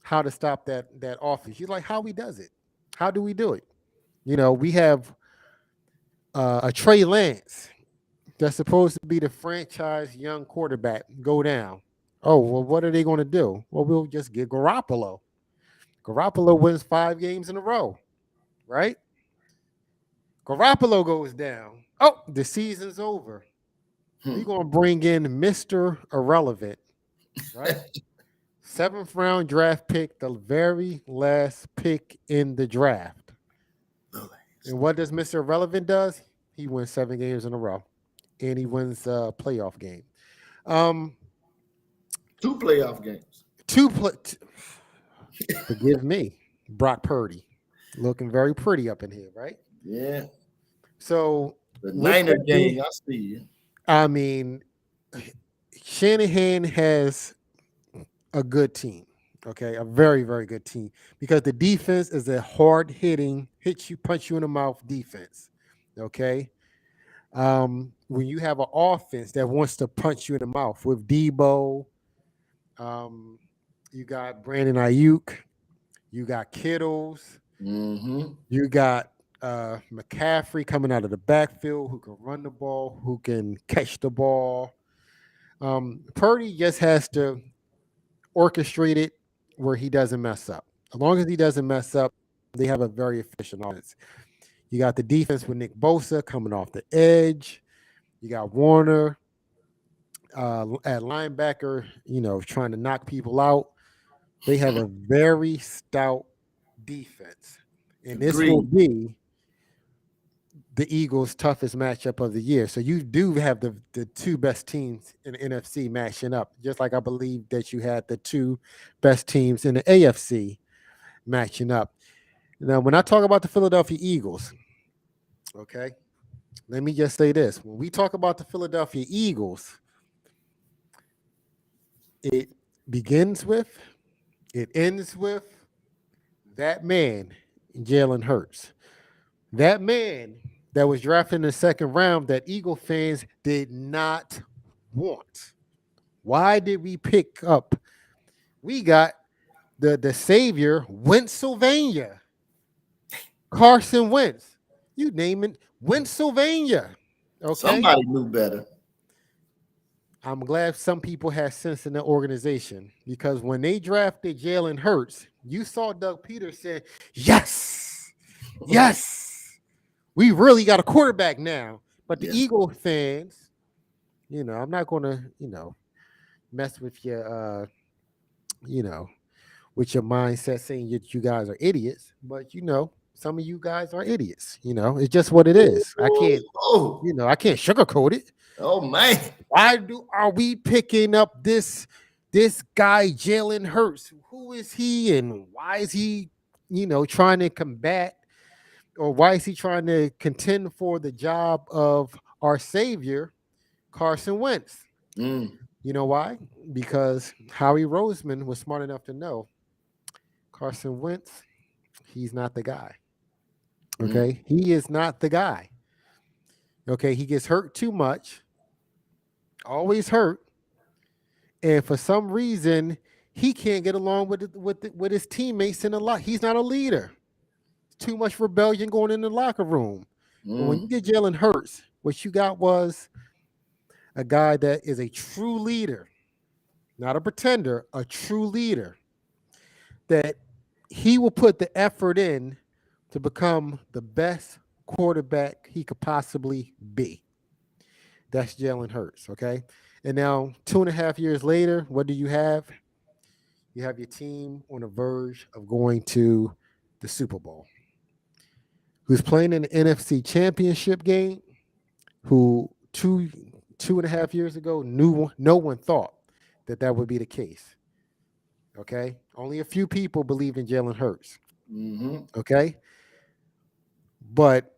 how to stop that offense. He's like, how he does it. How do we do it? We have a Trey Lance that's supposed to be the franchise young quarterback go down. Oh, well, what are they going to do? Well, we'll just get Garoppolo. Garoppolo wins 5 games in a row, right? Garoppolo goes down. Oh, the season's over. We're going to bring in Mr. Irrelevant, right? 7th round draft pick, the very last pick in the draft. And what does Mr. Irrelevant does? He wins 7 games in a row, and he wins a playoff game. 2 playoff games. Forgive me, Brock Purdy, looking very pretty up in here, right? Yeah. So the Niner game, I see you. I mean, Shanahan has a good team, okay, a very, very good team because the defense is a hard-hitting, punch you in the mouth defense, okay? When you have an offense that wants to punch you in the mouth with Debo, you got Brandon Ayuk, you got Kittles, you got McCaffrey coming out of the backfield who can run the ball, who can catch the ball. Purdy just has to orchestrate it where he doesn't mess up. As long as he doesn't mess up, they have a very efficient offense. You got the defense with Nick Bosa coming off the edge. You got Warner at linebacker, trying to knock people out. They have a very stout defense. And this will be the Eagles' toughest matchup of the year. So you do have the 2 best teams in the NFC matching up, just like I believe that you had the 2 best teams in the AFC matching up. Now, when I talk about the Philadelphia Eagles, okay, let me just say this. When we talk about the Philadelphia Eagles, it begins with, it ends with that man, Jalen Hurts. That man that was drafted in the 2nd round that Eagle fans did not want. Why did we pick up? We got the savior, Pennsylvania. Carson Wentz. You name it, Pennsylvania. Okay. Somebody knew better. I'm glad some people had sense in the organization because when they drafted Jalen Hurts, you saw Doug Peters say, yes, yes, we really got a quarterback now. But the Yes. Eagle fans, I'm not going to, mess with you know, with your mindset saying that you guys are idiots, but some of you guys are idiots. It's just what it Oh, is. I can't sugarcoat it. oh man. Why are we picking up this guy Jalen Hurts? Who is he, and why is he, trying to combat, or why is he trying to contend for the job of our savior, Carson Wentz? Mm, You know why? Because Howie Roseman was smart enough to know Carson Wentz, he's not the guy. mm, Okay, he is not the guy. Okay, he gets hurt too much, always hurt, and for some reason he can't get along with his teammates in the locker. He's not a leader. Too much rebellion going in the locker room. But when you mm, get Jalen Hurts, what you got was a guy that is a true leader, not a pretender, a true leader. That he will put the effort in to become the best quarterback he could possibly be. That's Jalen Hurts. Okay, and now 2.5 years later, what do you have? You have your team on the verge of going to the Super Bowl. Who's playing in the NFC Championship game? Who two and a half years ago knew no one thought that would be the case. Okay, only a few people believed in Jalen Hurts. mm-hmm. Okay, but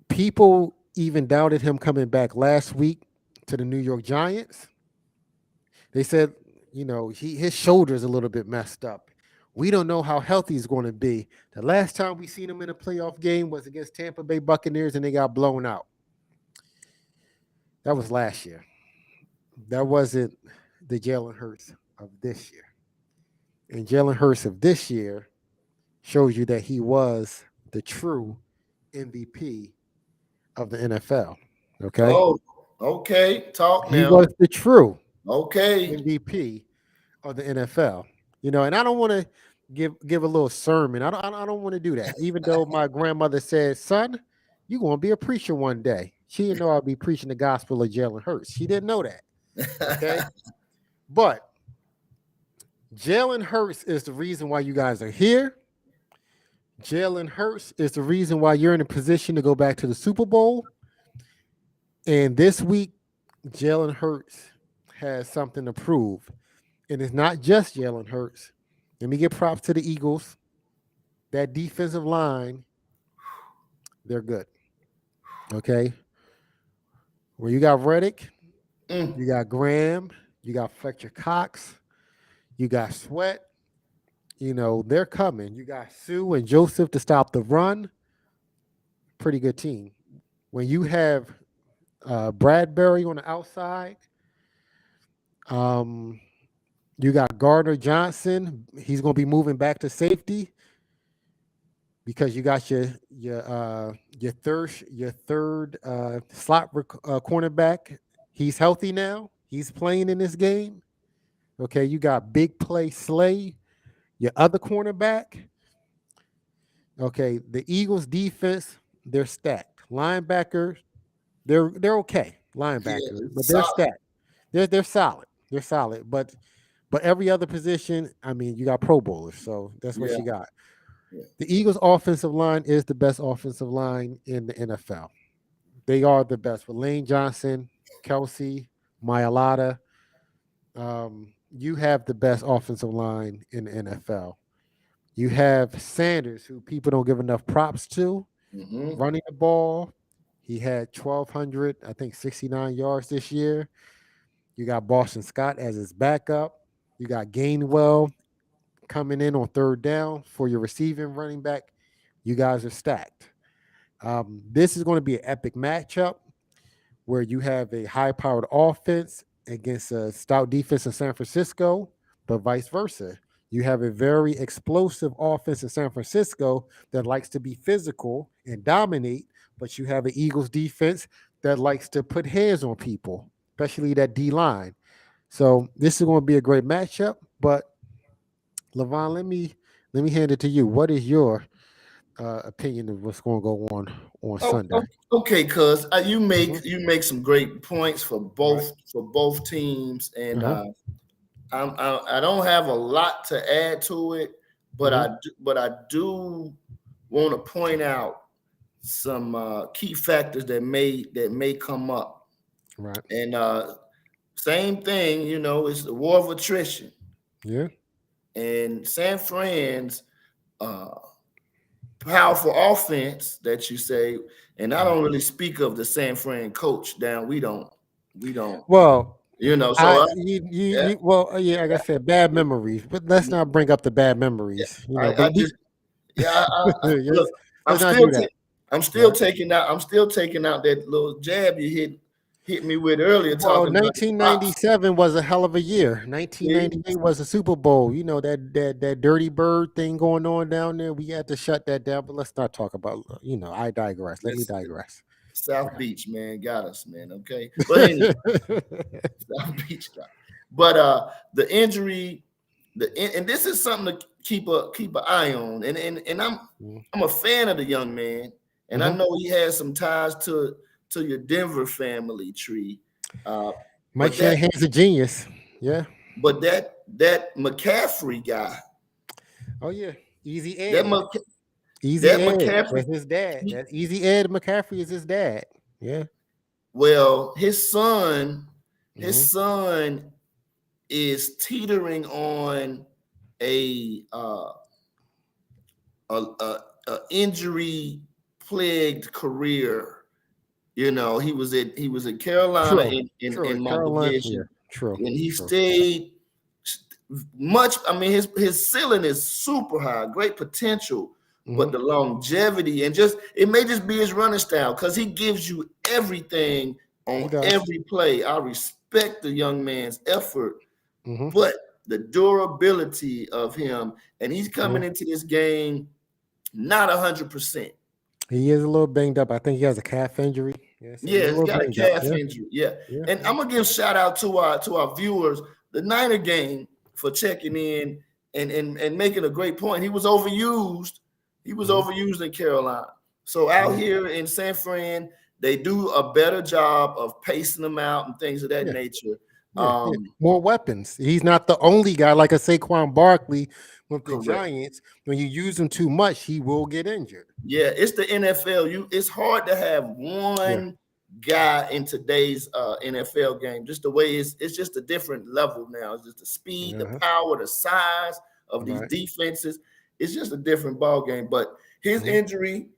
people even doubted him coming back last week to the New York Giants. They said, his shoulder's a little bit messed up. We don't know how healthy he's going to be. The last time we seen him in a playoff game was against Tampa Bay Buccaneers, and they got blown out. That was last year. That wasn't the Jalen Hurts of this year. And Jalen Hurts of this year shows you that he was the true MVP of the NFL. Okay? Oh, okay. Talk He now. was the true Okay. MVP of the NFL. And I don't want to give a little sermon. I don't want to do that. Even though my grandmother said, "Son, you're going to be a preacher one day." She didn't know I'd be preaching the gospel of Jalen Hurts. She didn't know that. Okay, but Jalen Hurts is the reason why you guys are here. Jalen Hurts is the reason why you're in a position to go back to the Super Bowl. And this week, Jalen Hurts has something to prove. And it's not just Jalen Hurts. Let me give props to the Eagles. That defensive line, they're good. Okay. Where you got Reddick, Mm, you got Graham, you got Fletcher Cox, you got Sweat. They're coming. You got Sue and Joseph to stop the run. Pretty good team. When you have Bradbury on the outside, um, you got Gardner Johnson. He's going to be moving back to safety because you got your third slot cornerback. He's healthy now. He's playing in this game. Okay, you got Big Play Slay, your other cornerback. Okay, the Eagles defense, they're stacked. Linebackers, they're okay. yeah. Linebackers, but they're Solid. stacked. They're solid. They're solid. But every other position, I mean, you got Pro Bowlers, so that's what Yeah. you got. Yeah. The Eagles' offensive line is the best offensive line in the NFL. They are the best with Lane Johnson, Kelsey, Mailata. You have the best offensive line in the NFL. You have Sanders, who people don't give enough props to, Mm-hmm. running the ball. He had 1,200, I think, 69 yards this year. You got Boston Scott as his backup. You got Gainwell coming in on third down for your receiving running back. You guys are stacked. This is going to be an epic matchup where you have a high-powered offense against a stout defense in San Francisco, but vice versa. You have a very explosive offense in San Francisco that likes to be physical and dominate, but you have an Eagles defense that likes to put hands on people. especially that D line. So this is going to be a great matchup. But Levon, let me hand it to you. What is your opinion of what's going to go on Oh, Sunday? okay, cuz you Hmm. make some great points Right. for both teams, and Uh-huh. I don't have a lot to add to it, but Hmm. I do want to point out some key factors that may come up, Right. and same thing, you know, it's the war of attrition, Yeah. and San Fran's uh, powerful offense that you say, and I Right. don't really speak of the San Fran coach down. We don't, Well, you know. So yeah, well, yeah, like I said, bad memories, but let's yeah, not bring up the bad yeah. memories, But I we just yeah. Look, let's I'm not still do that, I'm still right? taking out that little jab you hit me with earlier, Well, talking about the box. 1997 was a hell of a year. See? 1998 was a Super Bowl. You know that dirty bird thing going on down there. We had to shut that down, but let's not talk about. I digress. Let me Listen, digress. South Beach, man, got us, man. Okay, but anyway, South Beach got. But the injury, and this is something to keep an eye on. And I'm a fan of the young man, and I Mm-hmm. know he has some ties to your Denver family tree. Uh, Mike but that Shanahan's a genius. Yeah. that McCaffrey guy, Oh yeah. Easy that Ed. Mc, Easy that Ed. McCaffrey, That's his dad. he, That Easy Ed McCaffrey is his dad. Yeah. well, Mm-hmm. his son is teetering on a a injury plagued career. You know, he was at Carolina True. True. in my Carolina. Yeah. division, True. and he True. stayed much. I mean, his ceiling is super high, great potential, but Mm-hmm. the longevity and just it may just be his running style because he gives you everything He on does. every play. I respect the young man's effort, Mm-hmm. but the durability of him, and he's coming Mm-hmm. into this game not 100%. He is a little banged up. I think he has a calf injury. Yeah, so he's Yeah, a he's little got a banged up. calf Yeah. injury. Yeah, Yeah. and Yeah. I'm gonna give shout out to our viewers, the Niner game for checking in and making a great point. He was overused. He was Mm-hmm. overused in Carolina. So out Yeah. here in San Fran, they do a better job of pacing them out and things of that Yeah. nature. Yeah. Yeah. More weapons. He's not the only guy like a Saquon Barkley with the Correct. Giants. When you use him too much, he will get injured. Yeah, it's the NFL. It's hard to have Yeah. one guy in today's NFL game. Just the way it's just a different level now. It's just the speed, the Uh-huh. power, the size of these Right. defenses. It's just a different ball game. But his Mm-hmm. injury,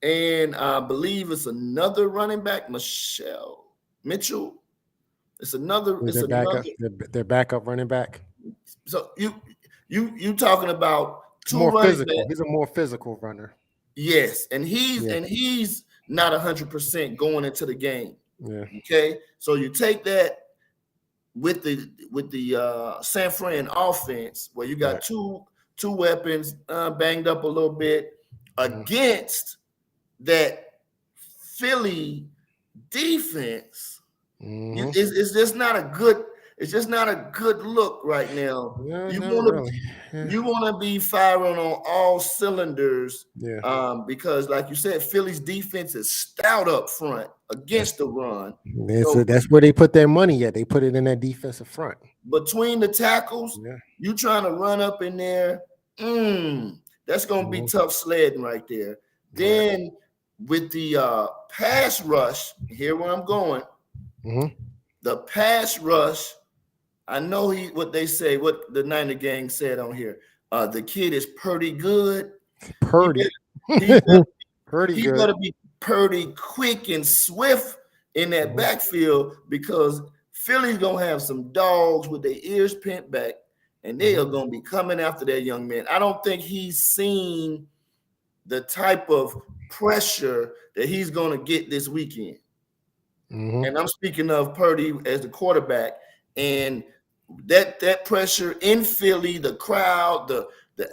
and I believe it's another running back, Mitchell. Who's It's their backup? another. Their backup running back. So you talking about two More running physical. backs. He's a more physical runner. Yes, and Yeah. he's not 100% going into the game. Yeah. Okay, so you take that with the San Fran offense, where you got Right. two weapons banged up a little bit Mm-hmm. against that Philly defense. Mm-hmm. It's just not a good look right now. No, You not want to really. Yeah. you want to be firing on all cylinders, Yeah. because, like you said, Philly's defense is stout up front That's against the run. that's, So that's where they put their money at. They put it in that defensive front. between the tackles, Yeah. you trying to run up in there, that's going to be Mm-hmm. tough sledding right there. Right. Then with the pass rush, here where I'm going, Mm-hmm. the pass rush. I know what they say, what the Niner gang said on here. The kid is pretty good. He Purdy. better, he better, Pretty he good. better be pretty quick and swift in that Mm-hmm. backfield, because Philly's gonna have some dogs with their ears pent back, and they are Mm-hmm. gonna be coming after that young man. I don't think he's seen the type of pressure that he's gonna get this weekend. Mm-hmm. And I'm speaking of Purdy as the quarterback, and that pressure in Philly, the crowd, the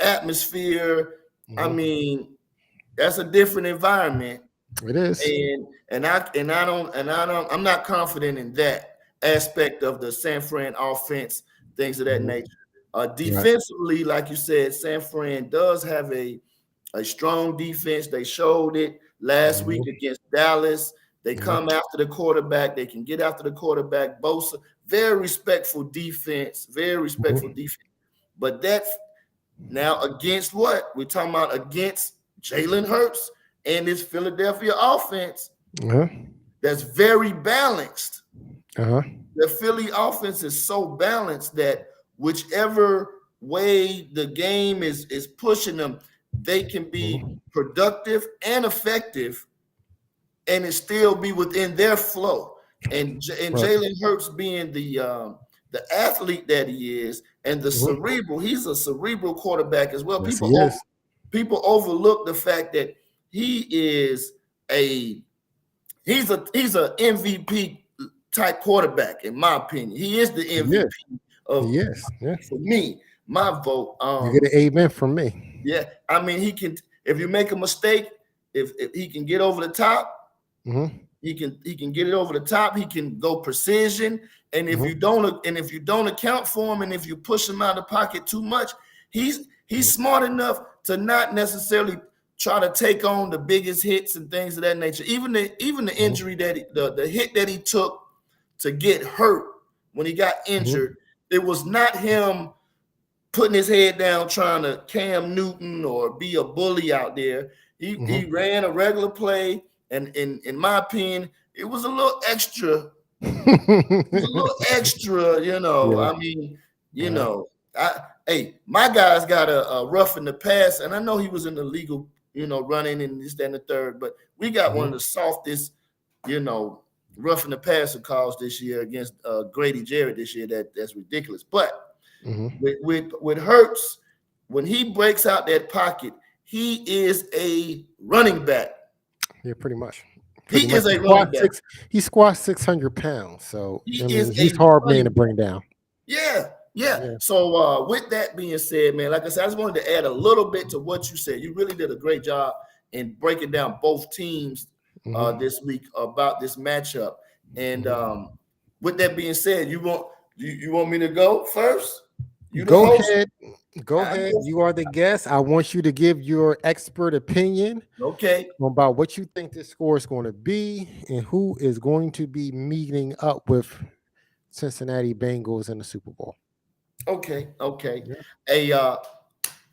atmosphere. I Mm-hmm. mean, that's a different environment, It is. and I'm not confident in that. aspect of the San Fran offense, things of that Mhm. nature. Right. Defensively, like you said, San Fran does have a strong defense. They showed it last week Mhm. against Dallas. They Mhm. come after the quarterback. They can get after the quarterback. Bosa, very respectful defense, very respectful Mhm. defense. But that's now against what? We're talking about against Jalen Hurts and this Philadelphia offense Uh-huh. that's very balanced. Uh-huh. The Philly offense is so balanced that whichever way the game is pushing them, they can be Mhm. productive and effective, and it still be within their flow. And Right. Jalen Hurts being the athlete that he is, and the Mhm. cerebral, he's a cerebral quarterback as well. Yes, he is. People overlook the fact that he is a he's a MVP type quarterback, in my opinion. He is the He is. MVP of He is. Yeah. for me, my vote. You get an amen from me. Yeah, I mean, he can. If you make a mistake, if he can get over the top, Mhm. he can get it over the top. He can go precision, and Mhm. if you don't account for him, and if you push him out of the pocket too much, he's Mhm. smart enough to not necessarily try to take on the biggest hits and things of that nature. Even the Mhm. injury the hit that he took to get hurt when he got injured, Mhm. it was not him putting his head down trying to Cam Newton or be a bully out there. He Mhm. ran a regular play, and in my opinion, it was a little extra. It was a little extra, Yeah. I mean, you Yeah. know, hey, my guy's got a rough in the pass, and I know he was in the legal, running and this, that, and the third, but we got one of Mhm. the softest, you know, rough in the passer calls this year against Grady Jarrett this year. That's ridiculous. But Mhm. with Hurts, when he breaks out that pocket, he is a running back. Yeah, pretty much. He Pretty much. is a running back. He squats 600 pounds. So He I is mean, a he's hard man to running back. bring down. Yeah, yeah. Yeah. So with that being said, man, like I said, I just wanted to add a little bit to what you said. You really did a great job in breaking down both teams Mhm. this week about this matchup. And Mhm. with that being said, you want me to go first? You the Go host. ahead. Go I ahead. go. You are the guest. I want you to give your expert opinion Okay. about what you think this score is going to be and who is going to be meeting up with Cincinnati Bengals in the Super Bowl. Okay. Okay. Yeah. Hey,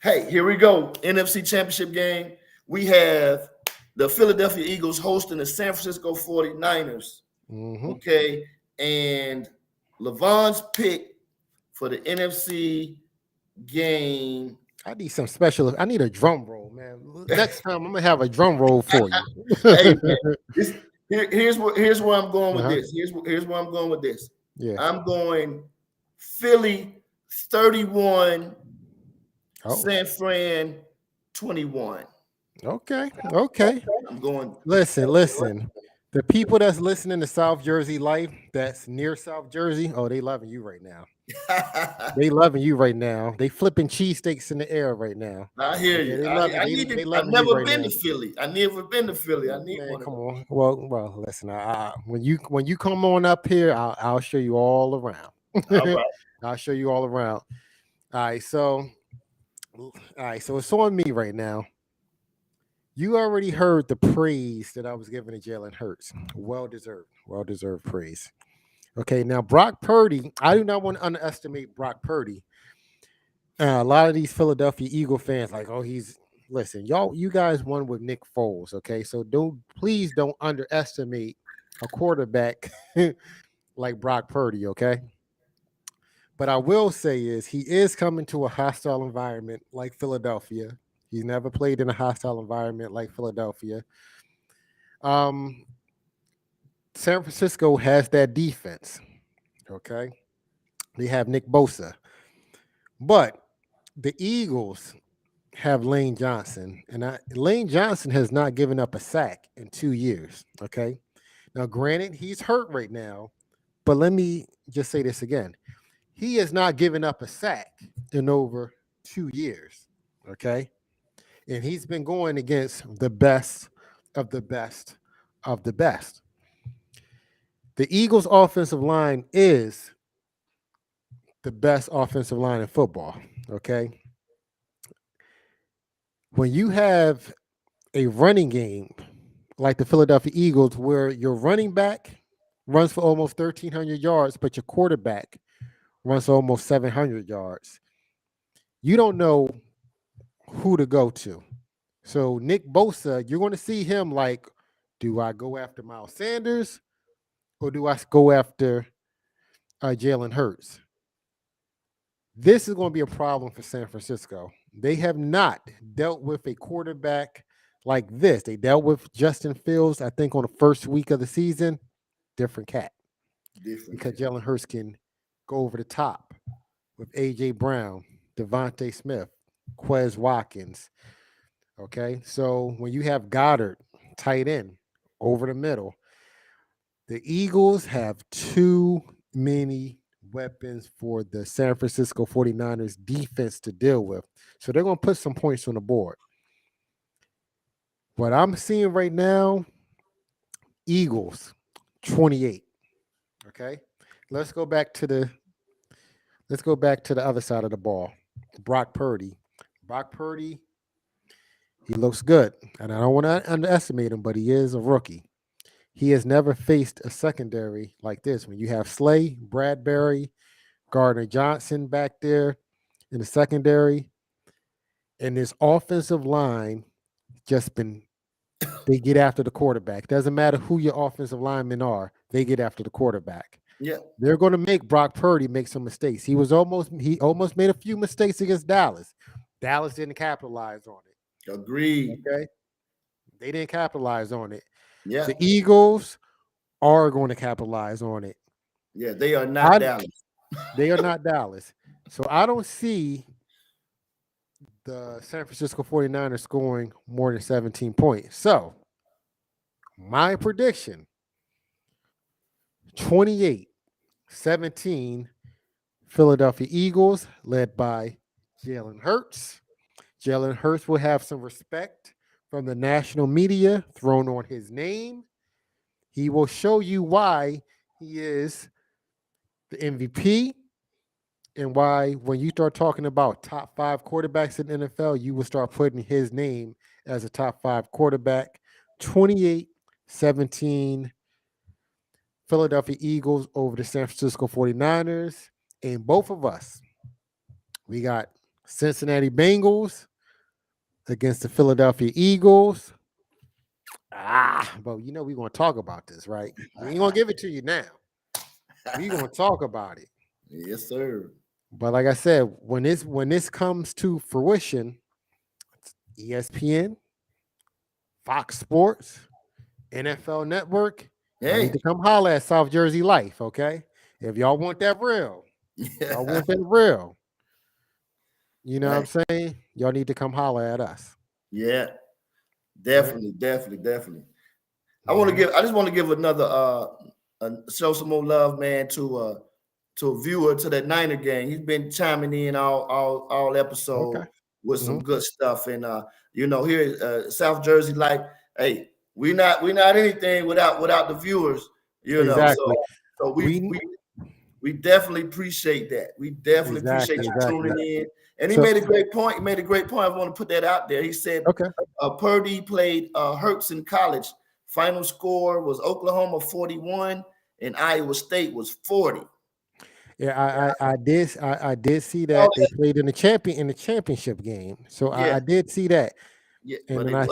hey, here we go. NFC Championship game. We have the Philadelphia Eagles hosting the San Francisco 49ers. Hmm. Okay. And Levon's pick for the NFC game. I need some special. I need a drum roll, man. Next time I'm gonna have a drum roll for you. Hey man, here's where I'm going with Uh-huh. this. Here's where I'm going with this. Yeah. I'm going Philly 31, Oh. San Fran 21. Okay. Okay. I'm going. Listen. The people that's listening to South Jersey Life, that's near South Jersey, oh, they loving you right now. They loving you right now. They flipping cheesesteaks in the air right now. I hear Okay, you. they I, love I they need to. they I've loving you never right been now. to Philly. I never been to Philly. I need Man, one of come those. on. Well, listen. When you come on up here, I'll show you all around. All right. I'll show you all around. All right, so it's on me right now. You already heard the praise that I was giving to Jalen Hurts. Well deserved praise. Okay, now Brock Purdy. I do not want to underestimate Brock Purdy. A lot of these Philadelphia Eagle fans, like, oh, he's listen, y'all. You guys won with Nick Foles, okay? So please don't underestimate a quarterback like Brock Purdy, okay? But I will say is he is coming to a hostile environment like Philadelphia. He's never played in a hostile environment like Philadelphia. Um, San Francisco has that defense, okay? They have Nick Bosa, but the Eagles have Lane Johnson, and Lane Johnson has not given up a sack in 2 years. Okay, now granted he's hurt right now, but let me just say this again: he has not given up a sack in over 2 years. Okay, and he's been going against the best of the best of the best. The Eagles' offensive line is the best offensive line in football. Okay. When you have a running game like the Philadelphia Eagles, where your running back runs for almost 1,300 yards, but your quarterback runs for almost 700 yards, you don't know who to go to. So Nick Bosa, you're going to see him like, do I go after Miles Sanders or do I go after Jalen Hurts? This is going to be a problem for San Francisco. They have not dealt with a quarterback like this. They dealt with Justin Fields, I think, on the first week of the season. Different cat. Different. Because Jalen Hurts can go over the top with A.J. Brown, Devontae Smith, Quez Watkins. Okay, so when you have Goddard tight end over the middle, the Eagles have too many weapons for the San Francisco 49ers defense to deal with. So they're going to put some points on the board. What I'm seeing right now, Eagles 28. Okay? Let's go back to the other side of the ball. Brock Purdy. Brock Purdy, he looks good. And I don't want to underestimate him, but he is a rookie. He has never faced a secondary like this. When you have Slay, Bradbury, Gardner Johnson back there in the secondary, and this offensive line just been, they get after the quarterback. Doesn't matter who your offensive linemen are, they get after the quarterback. Yeah. They're going to make Brock Purdy make some mistakes. He almost made a few mistakes against Dallas. Dallas didn't capitalize on it. Agreed. Okay. They didn't capitalize on it. Yeah. The Eagles are going to capitalize on it. Yeah, they are not Dallas. They are not Dallas. So I don't see the San Francisco 49ers scoring more than 17 points. So my prediction, 28-17, Philadelphia Eagles led by Jalen Hurts. Jalen Hurts will have some respect from the national media thrown on his name. He will show you why he is the MVP and why when you start talking about top 5 quarterbacks in the NFL, you will start putting his name as a top 5 quarterback. 28-17 Philadelphia Eagles over the San Francisco 49ers. And both of us, we got Cincinnati Bengals against the Philadelphia Eagles. But you know we're going to talk about this, right? We ain't going to give it to you now. We're going to talk about it. Yes, sir. But like I said, when this comes to fruition, ESPN, Fox Sports, NFL Network, y'all need to come holler at South Jersey Life, okay? If y'all want that real, y'all want that real. You know what I'm saying? Y'all need to come holler at us. Yeah, definitely. I just want to give another show some more love, man, to a viewer to that Niner game. He's been chiming in all episode with some good stuff. And here South Jersey, like, hey, we're not anything without the viewers, Exactly. So we definitely appreciate that. We definitely appreciate you tuning in. And he made a great point. I want to put that out there. He said, Purdy played Hurts in college. Final score was Oklahoma 41 and Iowa State was 40. Yeah, I did see that they played in the championship game. So I did see that. Yeah, and then I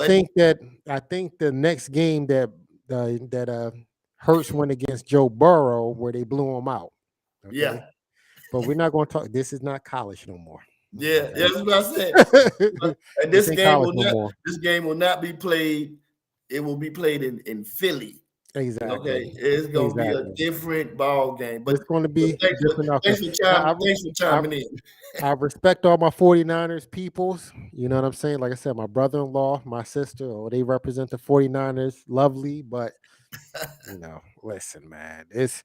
think the next game that Hurts went against Joe Burrow where they blew him out. Okay? Yeah. But we're not going to talk. This is not college no more. Yeah, that's what I said. And this game will not be played. It will be played in Philly. Exactly. Okay, it's going to be a different ball game. But it's going to be different. Thanks for chiming in. I respect all my 49ers peoples. You know what I'm saying? Like I said, my brother-in-law, my sister, they represent the 49ers. Lovely. But, listen, man. It's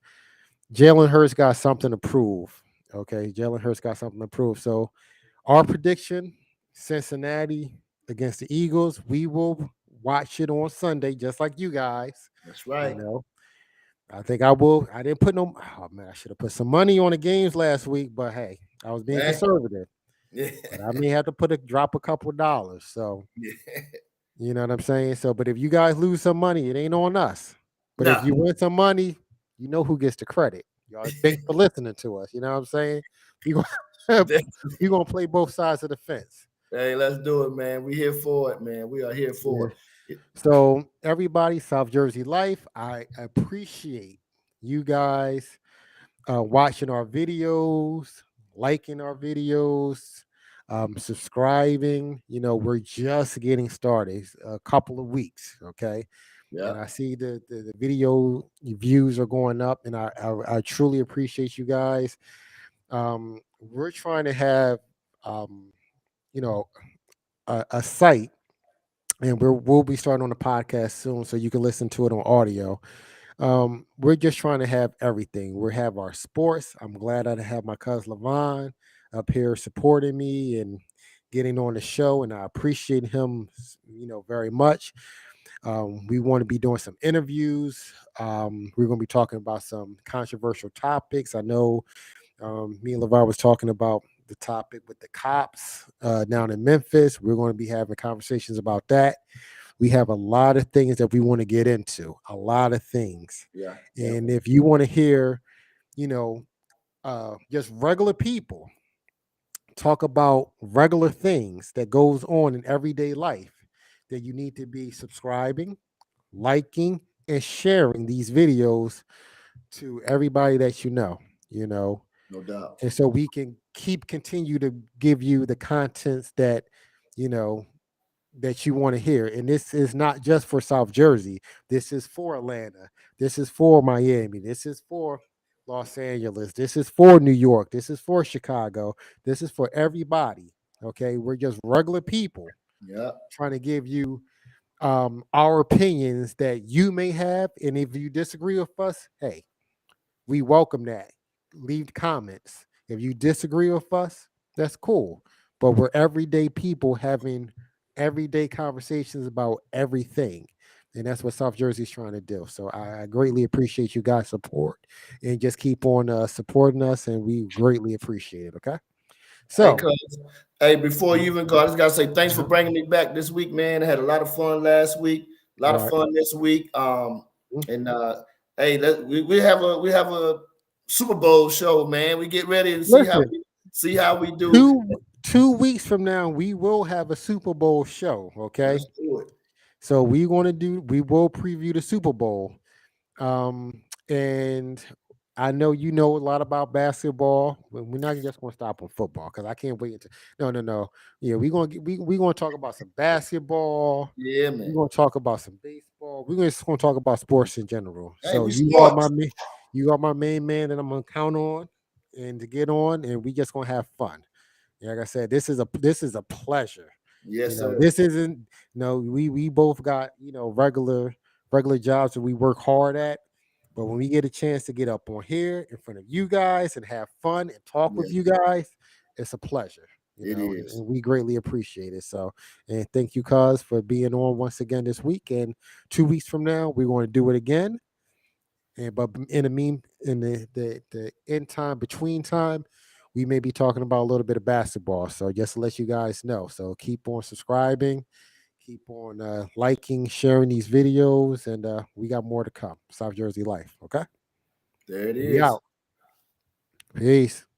Jalen Hurts got something to prove. Okay? Jalen Hurts got something to prove. So, our prediction, Cincinnati against the Eagles, we will watch it on Sunday, just like you guys. That's right. I think I will. I didn't put no. Oh man, I should have put some money on the games last week, but hey, I was being Hey, conservative. yeah, But I may have to drop a couple of dollars. So yeah. you know what I'm saying. So, but if you guys lose some money, it ain't on us. But if Nah, you win some money, you know who gets the credit. Y'all, thanks for listening to us. You know what I'm saying? We gonna we gonna play both sides of the fence. hey, let's do it, man. We here for it, man. We are here Yeah. for it. So everybody, South Jersey Life, I appreciate you guys watching our videos, liking our videos, subscribing. You know, we're just getting started. It's a couple of weeks, okay? Yeah, And I see the video views are going up, and I truly appreciate you guys. We're trying to have, um, you know, a site, and we'll be starting on the podcast soon, so you can listen to it on audio. We're just trying to have everything. We have our sports. I'm glad I have my cousin Levon up here supporting me and getting on the show, and I appreciate him, very much. We want to be doing some interviews. We're going to be talking about some controversial topics. I know me and Levon was talking about the topic with the cops down in Memphis. We're going to be having conversations about that. We have a lot of things that we want to get into, a lot of things. yeah, And definitely. if you want to hear, you know, just regular people talk about regular things that goes on in everyday life, then you need to be subscribing, liking, and sharing these videos to everybody that you know, No doubt. and so we can continue to give you the contents that, you know, that you want to hear. And this is not just for South Jersey. This is for Atlanta. This is for Miami. This is for Los Angeles. This is for New York. This is for Chicago. This is for everybody. Okay. We're just regular people Yeah, trying to give you our opinions that you may have. And if you disagree with us, hey, we welcome that. Leave comments. If you disagree with us, that's cool. But we're everyday people having everyday conversations about everything. And that's what South Jersey's trying to do. So I greatly appreciate you guys' support and just keep on supporting us. And we greatly appreciate it. Okay. hey, So, cuz. Hey, before you mhm, even go, I just gotta say thanks for uh-huh, bringing me back this week, man. I had a lot of fun last week, a lot of right. fun this week. Mhm. And hey, we have a Super Bowl show, man. We get ready and Listen, see how we do. two weeks from now, we will have a Super Bowl show. Okay. Let's do it. So we will preview the Super Bowl. And I know you know a lot about basketball. We're not just going to stop on football because I can't wait until. No, no, no. Yeah, we going to talk about some basketball. Yeah, We're man. going to talk about some baseball. Just going to talk about sports in general. Hey, So we sports. you are my main man that I'm going to count on and to get on, and we just going to have fun. Like I said, this is a pleasure. You Yes, know, sir. this isn't. No, we both got regular jobs that we work hard at. But when we get a chance to get up on here in front of you guys and have fun and talk with Yeah, you guys, it's a pleasure. it is. And we greatly appreciate it. So, and thank you, cuz, for being on once again this week. And 2 weeks from now, we're going to do it again. And but in the the end time between time, we may be talking about a little bit of basketball. So just to let you guys know. So keep on subscribing, keep on liking, sharing these videos, and we got more to come. South Jersey Life. Okay, There it we is. out. Peace.